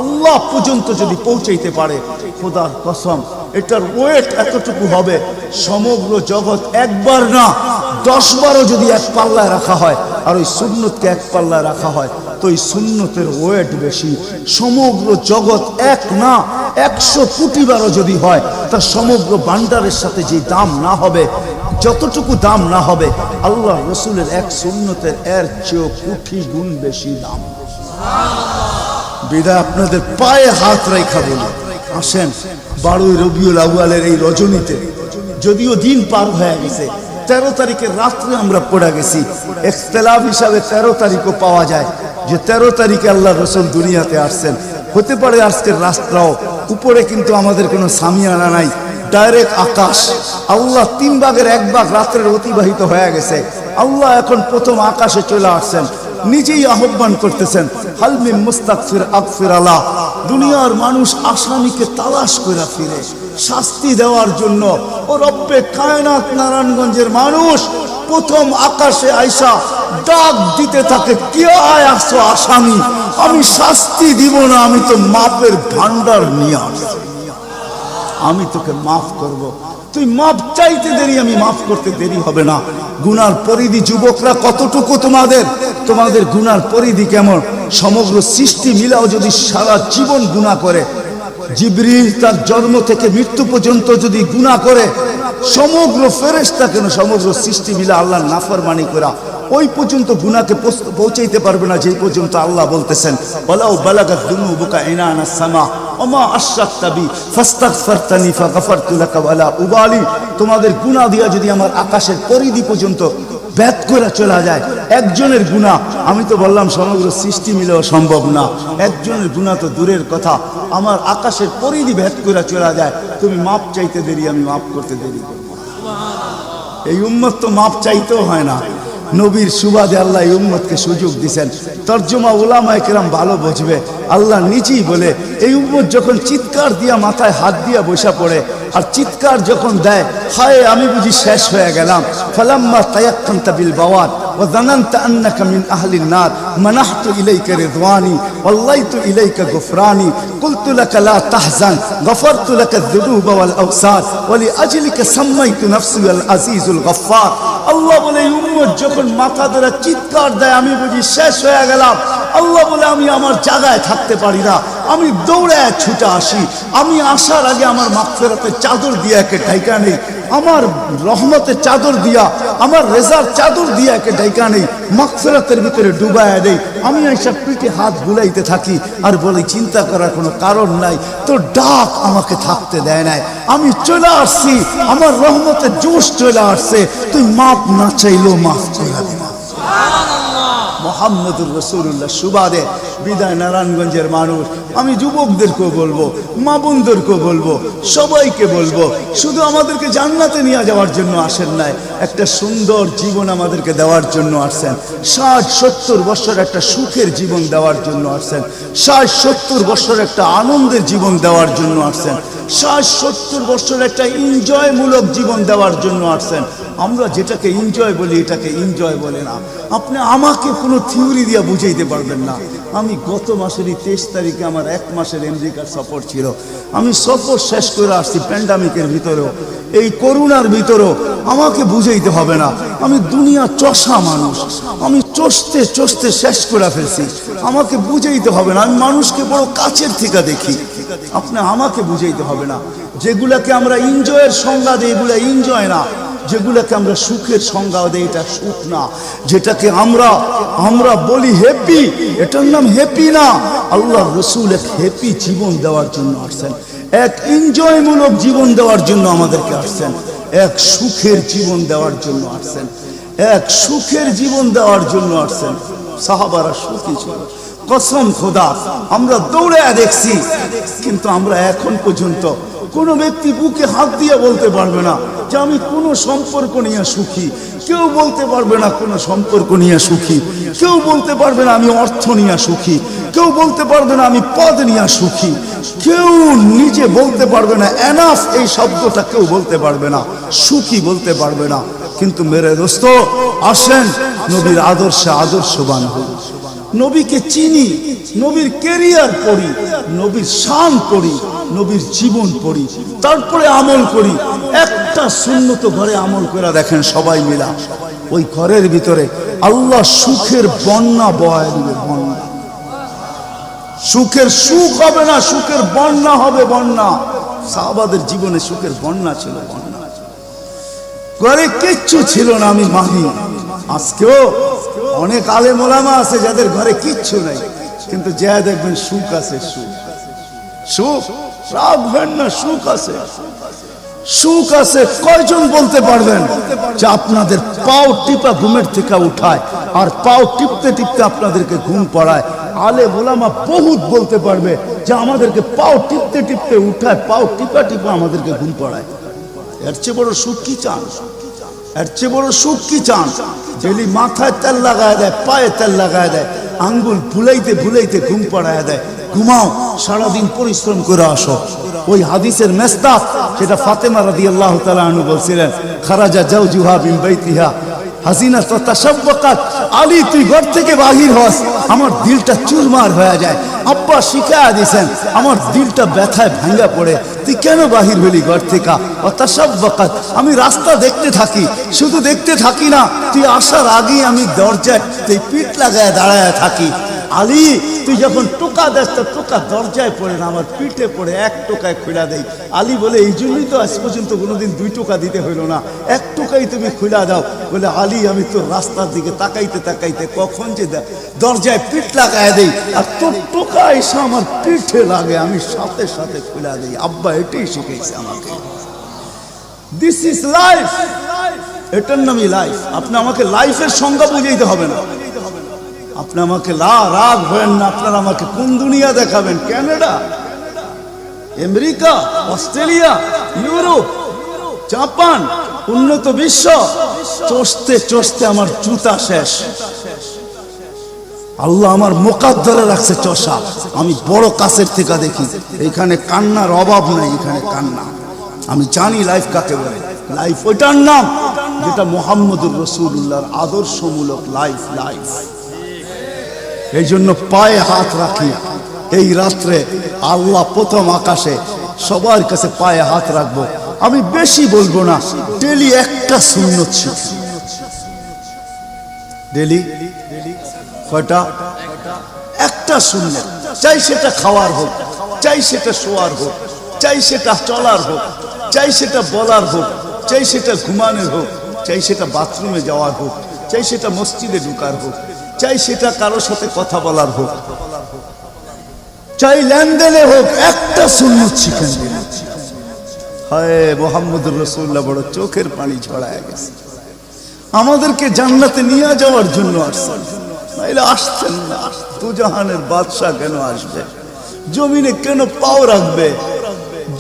আল্লাহ পর্যন্ত যদি পৌঁছাইতে পারে, খোদার কসম এটার ওয়েট এতটুকু হবে, সমগ্র জগৎ একবার না 10 বারও যদি এক পাল্লায় রাখা হয়, আর ওই সুন্নতকে এক পাল্লায় রাখা হয়, তো ওই সুন্নতের ওয়েট বেশি। সমগ্র জগৎ এক না 100 কোটি বারও যদি হয়, তার সমগ্র ভান্ডারের সাথে যে দাম না হবে, যতটুকু দাম না হবে, আল্লাহ রসুলের এক সুন্নতের এর চেয়েও কোটি গুণ বেশি দাম। বিদায় আপনাদের পায়ে হাত রেখা বলি, আসেন 12 রবিউল আউয়ালের এই রজনীতে, যদিও দিন পার হয়ে গেছে, 13 তারিখের রাত্রে আমরা পড়ে গেছি। ইখতিলাফ হিসাবে 13 তারিখও পাওয়া যায় যে 13 তারিখে আল্লাহ রসুল দুনিয়াতে আসছেন। হতে পারে আজকের রাস্তাও উপরে, কিন্তু আমাদের কোনো সামিয়ানা নাই, ডাইরেক্ট আকাশ। আল্লাহ 3 ভাগের 1 ভাগ রাত্রের অতিবাহিত হয়ে গেছে, আল্লাহ এখন প্রথম আকাশে চলে আসছেন, নিজেই আহ্বান করতেছেন, হাল মিন মুস্তাগফির আগফির আলা। দুনিয়ার মানুষ আসামিকে তালাশ করে ফিরে শাস্তি দেওয়ার জন্য, ও রব্বে কায়নাত নারায়ণগঞ্জের মানুষ প্রথম আকাশে আইসা ডাক দিতে থাকে, কে আয় আসছো আসামি, আমি শাস্তি দিব না, আমি তো মাপের ভান্ডার নিয়ে আসছি, আমি তোকে মাফ করব। তুই মাপ চাইতে দেরি, আমি মাফ করতে দেরি হবে না। গুনার পরিধি যুবকরা কতটুকু, তোমাদের গুনার পরিধি কেমন? সমগ্র সৃষ্টি মিলাও যদি সারা জীবন গুনাহ করে, জিবরিল তার জন্ম থেকে মৃত্যু পর্যন্ত যদি গুনাহ করে, সমগ্র ফেরেশতা কেন, সমগ্র সৃষ্টি মিলা আল্লাহর নাফরমানি করা ওই পর্যন্ত গুনাহকে পৌঁছাইতে পারবে না, যেই পর্যন্ত আল্লাহ বলতেছেন ওয়ালাউ বালাগাত দুনুবুকা ইনানা সামা ওমা আশরাকতা বি ফাস্তাগফারতানি ফাগফারতু লাকা ওয়ালা উবালি। তোমাদের গুনাহ দিয়া যদি আমার আকাশের পরিধি পর্যন্ত ভেদ করে চলা যায়, একজনের গুনাহ, আমি তো বললাম সমগ্র সৃষ্টি মিলেও সম্ভব না, একজনের গুনাহ তো দূরের কথা, আমার আকাশের পরিধি ভেদ করে চলা যায়, তুমি মাপ চাইতে দেরি, আমি মাফ করতে দেরি করব। এই উম্মত তো মাপ চাইতেও হয় না, নবীর সুবাদে আল্লাহ এই উম্মতকে সুযোগ দিয়েছেন। তর্জমা উলামায়ে কেরাম ভালো বুঝবে। আল্লাহ নিজেই বলে এই উম্মত যখন চিৎকার দিয়া মাথায় হাত দিয়া বসা পড়ে আর চিৎকার যখন দেয়, হায় আমি বুঝি শেষ হয়ে গেলাম, ফালাম্মা তায়াক্কানতা বিল বাওয়াত ওয়া যানানতা আন্নাকা মিন আহলিন নার মানাহতু ইলাইকা রিদওয়ানি ওয়াল্লাইতু ইলাইকা গুফরানি কুলতু লাকা লা তাহজান গফারতু লাকা যুনুবা ওয়াল আওসার ওয়া লিআজলিকা সাম্মাইতু নাফসি আল আজিজুল গফফার। আল্লাহ বলে এই উম্মত যখন মাথা ধরে চিৎকার দেয় আমি বুঝি শেষ হয়ে গেলাম, আল্লাহ বলে আমি আমার জায়গায় থাকতে পারি না, আমি দৌড়ায় ছুটে আসি। আমি আসার আগে আমার মাগফিরাতের চাদর দিয়া একে ঢাইকা নেই, আমার রহমতের চাদর দিয়া, আমার রেজার চাদর দিয়া একে ঢাইকা নেই, মাগফিরাতের ভিতরে ডুবায়া দেই। আমি এইসব পিঠে হাত বুলাইতে থাকি আর বলি চিন্তা করার কোনো কারণ নাই, তোর ডাক আমাকে থাকতে দেয় নাই, আমি চলে আসছি, আমার রহমতের জোশ চলে আসছে, তুই মাপ না চাইলেও মাফ করে দিবা। মোহাম্মদুর রাসূলুল্লাহ সুবাদে বিদায় নারায়ণগঞ্জের মানুষ, আমি যুবকদেরকেও বলবো, মা বোনদেরকেও বলবো, সবাইকে বলবো, শুধু আমাদেরকে জান্নাতে নিয়ে যাওয়ার জন্য আসেন নাই, একটা সুন্দর জীবন আমাদেরকে দেওয়ার জন্য আসছেন। 60-70 বছর একটা সুখের জীবন দেওয়ার জন্য আসছেন, 60-70 বছর একটা আনন্দের জীবন দেওয়ার জন্য আসছেন, 60-70 বছর একটা এনজয়মূলক জীবন দেওয়ার জন্য আসছেন। আমরা যেটাকে এনজয় বলি এটাকে এনজয় বলে না। আপনি আমাকে কোনো থিওরি দিয়ে বুঝাইতে পারবেন না। আমি গত মাসেরই 23 তারিখে আমার 1 মাসের আমেরিকার সফর ছিল, আমি সফর শেষ করে আসছি প্যান্ডামিকের ভিতরেও, এই করোনার ভিতরেও। আমাকে বুঝাইতে হবে না, আমি দুনিয়া চষা মানুষ, আমি চষতে চষতে শেষ করে ফেলছি, আমাকে বুঝাইতে হবে না, আমি মানুষকে বড় কাছের থেকে দেখি। আপনি আমাকে বুঝাইতে হবে না। যেগুলাকে আমরা এনজয়ের সংজ্ঞা দিই এগুলা এনজয় না, যেগুলাকে আমরা সুখের সংজ্ঞা দেই এটা সুখ না, যেটাকে আমরা বলি হ্যাপি এটার নাম হ্যাপি না। আল্লাহ রাসূল এক হ্যাপি জীবন দেওয়ার জন্য আসছেন, এক এনজয়মূলক জীবন দেওয়ার জন্য আমাদেরকে আসছেন, এক সুখের জীবন দেওয়ার জন্য আসছেন, এক সুখের জীবন দেওয়ার জন্য আসছেন। সাহাবারা সুখী ছিল, কসম খোদা আমরা দৌড়ে দেখছি, কিন্তু আমরা এখন পর্যন্ত কোনো ব্যক্তি বুকে হাত দিয়ে বলতে পারবে না যে আমি কোনো সম্পর্ক নিয়ে সুখী, কেউ বলতে পারবে না কোনো সম্পর্ক নিয়ে সুখী, কেউ বলতে পারবে না আমি অর্থ নিয়ে সুখী, কেউ বলতে পারবে না আমি পদ নিয়ে সুখী, কেউ নিজে বলতে পারবে না এনাফ এই শব্দটা কেউ বলতে পারবে না, সুখী বলতে পারবে না। কিন্তু মেরে দোস্ত আসেন নবীর আদর্শে আদর্শবান হই, নবীকে চিনি, নবীর ক্যারিয়ার পড়ি, নবীর শান পড়ি, নবীর জীবন পড়ি, তারপরে আমল করি। একটা সুন্নত ঘরে আমল করে দেখেন সবাই মিলা, ওই ঘরের ভিতরে আল্লাহ সুখের বন্যা বয় দিবে, বন্যা। সুখের সুখ হবে না, সুখের বন্যা হবে, বন্যা। সাহাবাদের জীবনে সুখের বন্যা ছিল, বন্যা। ঘরে কিচ্ছু ছিল না আমি মানি, আজকেও অনেক আলেম ওলামা আছে যাদের ঘরে কিচ্ছু নাই, কিন্তু যা দেখবেন সুখ আছে, সুখ সুখ রাগ হয় না, সুখ আছে, সুখ আছে। কয়জন বলতে পারবেন যে আপনাদের পাও টিপা ঘুমের থেকে উঠায় আর পাও টিপতে টিপতে আপনাদেরকে ঘুম পড়ায়? আলেম ওলামা বহুত বলতে পারবে যে আমাদেরকে পাও টিপতে টিপতে উঠায়, পাও টিপা টিপা আমাদেরকে ঘুম পড়ায়। এর চেয়ে বড় সুখ কি চান? এর চেয়ে বড় সুখ কি চান? যেলি মাথায় তেল লাগায় দেয়, পায়ে তেল লাগায় দেয়, আঙ্গুল ভুলাইতে ভুলাইতে ঘুম পড়ায় দেয়। ঘুমাও, সারাদিন পরিশ্রম করে আসো। ওই হাদিসের মেস্তাক সেটা ফাতেমা রাদিয়াল্লাহু তাআলা আনহা বলছিলেন, খারাজা জাওজুহা মিন বাইতিহা হাসিনা তো তাসাব্বাকাত। আলী তুই ঘর থেকে বাহির হস, আমার দিলটা চুরমার হয়ে যায়। আব্বা শিখায়া দিয়েছেন, আমার দিলটা ব্যথায় ভাঙ্গা পড়ে, তুই কেন বাহির হলি ঘর থেকে? ও তাসাব্বাকাত, আমি রাস্তা দেখতে থাকি, শুধু দেখতে থাকি না, তুই আসার আগেই আমি দরজায় তুই পিঠ লাগায় দাঁড়ায় থাকি। আলী তুই যখন টোকা দেস তো টোকা দরজায় পড়ে না, আমার পিঠে পড়ে, 1 টোকায় খুলা দেই। আলী বলে এই জন্যই তো আজ পর্যন্ত কোনোদিন 2 টোকা দিতে হইল না, 1 টোকাই তুমি খুলা দাও। বলে আলী আমি তোর রাস্তার দিকে তাকাইতে তাকাইতে কখন যে দরজায় পিঠ লাগায় দেই আর তোর টোকা এসে আমার পিঠে লাগে, আমি সাথে সাথে খুলা দেই। আব্বা এটাই শিখেছে আমাকে। দিস ইজ লাইফ, এটার নামই লাইফ। আপনি আমাকে লাইফের সংজ্ঞা বুঝাইতে হবে না, আপনি আমাকে রাগ হবেন না। আপনারা আমাকে কোন দুনিয়া দেখাবেন? Canada, America, Australia, Europe, Japan, উন্নত বিশ্ব, চষতে চষতে আমার জুতা শেষ। আল্লাহ আমার মোকাদ্দরে রাখছে চষা। আমি বড় কাছের থেকে দেখি, এখানে কান্নার অভাব নাই, এখানে কান্না। আমি জানি লাইফ কাকে বলে। লাইফ ওইটার নাম যেটা মুহাম্মদুর রাসূলুল্লাহর আদর্শমূলক লাইফ। লাইফ এই জন্য পায়ে হাত রাখি। এই রাত্রে আল্লাহ প্রথম আকাশে সবার কাছে পায়ে হাত রাখবো। আমি বেশি বলবো না, ডেলি একটা সুন্নত শিখি। ডেলি কয়টা? একটা সুন্নত। চাই সেটা খাওয়ার হোক, চাই সেটা শোয়ার হোক, চাই সেটা চলার হোক, চাই সেটা বলার হোক, চাই সেটা ঘুমানোর হোক, চাই সেটা বাথরুমে যাওয়ার হোক, চাই সেটা মসজিদে ঢুকার হোক, চাই সেটা কারোর সাথে কথা বলার হোক, চাই লেনদেনে হোক, একটা সুন্নত শিখেন। হায় মুহাম্মদুর রাসূলুল্লাহ বড় চোখের পানি ছড়ায় গেছে। আমাদেরকে জান্নাতে নিয়ে যাওয়ার জন্য আসছেন, নাইলে আসছেন না। দুজাহানের বাদশা কেন আসবে? জমিনে কেন পাও রাখবে?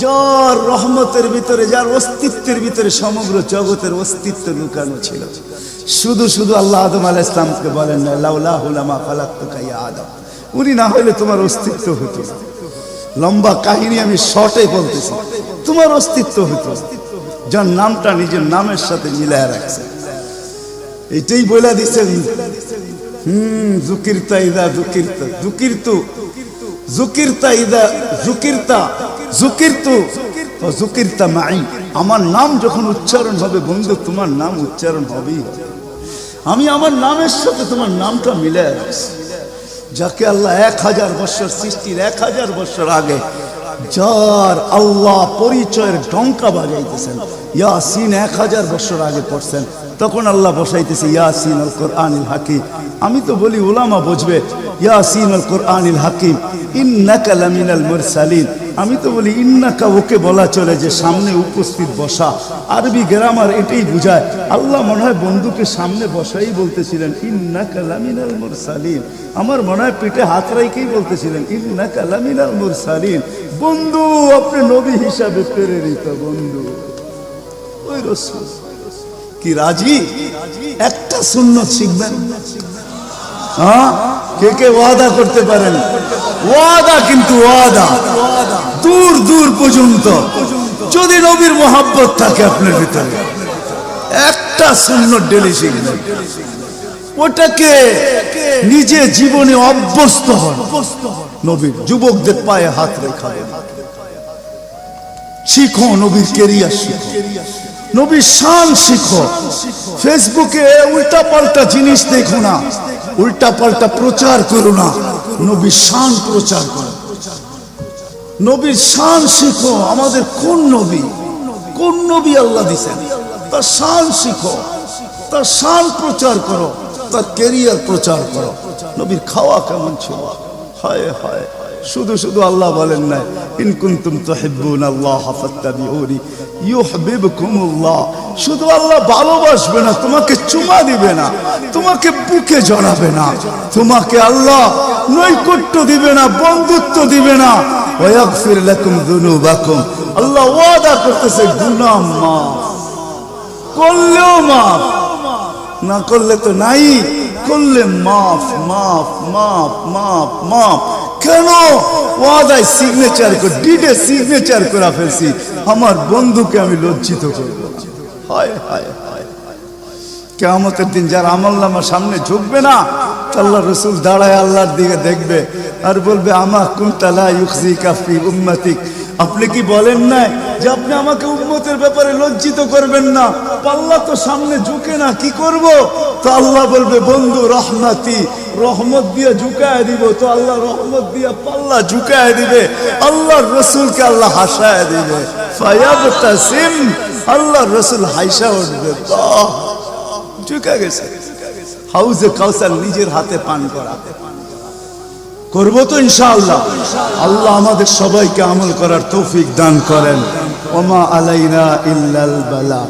যার রহমতের ভিতরে, যার অস্তিত্বের ভিতরে সমগ্র জগতের অস্তিত্ব লুকানো ছিল। শুধু শুধু আল্লাহ আদম আলাইহিস সালামকে বলেন না, লাউলাহু লামা খালাকতুকা ইয়া আদম। উনি না হলে তোমার অস্তিত্ব হতো না। লম্বা কাহিনী আমি শর্টে বলতেছি। তোমার অস্তিত্ব হতো, যার নামটা নিজের নামের সাথে মিলায় রাখছে। এটাই বলে দিচ্ছেন, যুকিরতা ইদা যুকিরতা, যুকিরতু যুকিরতা ইদা যুকিরতা, যুকিরতু ও যুকিরতা মাই। আমার নাম যখন উচ্চারণ হবে বন্ধু, তোমার নাম উচ্চারণ হবেই হবে। আমি আমার নামের সাথে তোমার নামটা মিলায় রাখছি। যাকে আল্লাহ 1000 বছর সৃষ্টির 1000 বছর আগে যার আল্লাহ পরিচয়ের ডঙ্কা বাজাইতেছেন, ইয়াসিন 1000 বছর আগে পড়ছেন, তখন আল্লাহ বসাইতেছে ইয়াসিন আল কোরআনিল হাকিম। আমি তো বলি উলামা বুঝবে, ইয়াসিন আল কোরআনিল হাকিম ইন্নাকা লামিনাল মুরসালিন। আমি তো বলি ইন্নাকা ওকে বলা চলে যে সামনে উপস্থিত বসা। আরবি গ্রামার এটাই বুঝায়। আল্লাহ মনে হয় বন্ধুকে সামনে বসাই বলতেছিলেন ইন্নাকা লামিনাল মুরসালিন। আমার মনে হয় পিঠে হাত রাইকেই বলতেছিলেন ইন্নাকা লামিনাল মুরসালিন। বন্ধু আপনি নবী হিসাবে প্রেরিত বন্ধু। ওই রাসূল কি রাজি? একটা সুন্নত শিখবেন। হ্যাঁ, কে কে ওয়াদা করতে পারেন? ওয়াদা, কিন্তু ওয়াদা দূর দূর পর্যন্ত। যদি নবীর মোহাব্বত থাকে আপনার ভিতরে, একটা সুন্নত ডেলি শিখবেন। ওটাকে নিজে জীবনে অভ্যস্ত হন। নবীর যুবকদের পায়ে হাত রেখা শিখো, নবীর কেরিয়ার শিখো, নবীর শান শিখো। ফেসবুকে উল্টা পাল্টা জিনিস দেখো না, উল্টা পাল্টা প্রচার করো না, নবীর শান প্রচার করো। নবীর শান শিখো। আমাদের কোন নবী, কোন নবী আল্লাহ দিয়েছেন, তার শান শিখো, তার শান প্রচার করো, তার কেরিয়ার প্রচার করো। নবীর খাওয়া কেমন ছিল? হায় হায়, শুধু শুধু আল্লাহ বলেন নাই ইন কুনতুম তুহিব্বুনাল্লাহ ফাত্তাবিউনি ইউহিব্বুকুমুল্লাহ। শুধু আল্লাহ ভালোবাসবে না, তোমাকে চুমা দিবে না, তোমাকে বুকে জড়াবে না, তোমাকে আল্লাহ নৈকট্য দিবে না, বন্ধুত্ব দিবে না। ওয়াগফির লাকুম যুনুবাকুম। আল্লাহ ওয়াদা করতেছে গুনাহ মাফ করলেও মাফ, না করলে তো নাই, করলে মাফ মাফ মাফ মাফ মাফ। কেন? ওয়াদায় সিগনেচার করে, ডিডে সিগনেচার করে ফেলছি, আমার বন্ধুকে আমি লজ্জিত করব না। হায় হায় হায়, কিয়ামতের দিন যার আমলনামা সামনে ঝুঁকবে না, আল্লাহ রাসূল দাঁড়ায় আল্লাহর দিকে দেখবে আর বলবে আমা কুনতা লা ইউখজিকা ফি উম্মতিক। আপনি কি বলেন না যে আপনি আমাকে উম্মতের ব্যাপারে লজ্জিত করবেন না? পাল্লা তো সামনে ঝুঁকে না, কি করব? তো আল্লাহ বলবে বন্ধু রহমতি, রহমত দিয়ে ঝুঁকায় দিব। তো আল্লাহ রহমত দিয়ে পাল্লা ঝুঁকায় দিবে, আল্লাহর রাসূলকে আল্লাহ হাসায় দিবে। ফায়াবতাসিম, আল্লাহর রাসূল হাসা উঠবে, বাহ ঝুঁকা গেছে। হাউজে কাউসার নিজের হাতে পান করা করবো তো ইনশাআল্লাহ। আল্লাহ আমাদের সবাইকে আমল করার তৌফিক দান করেন। ওমা আলাইনা ইল্লাল বালা।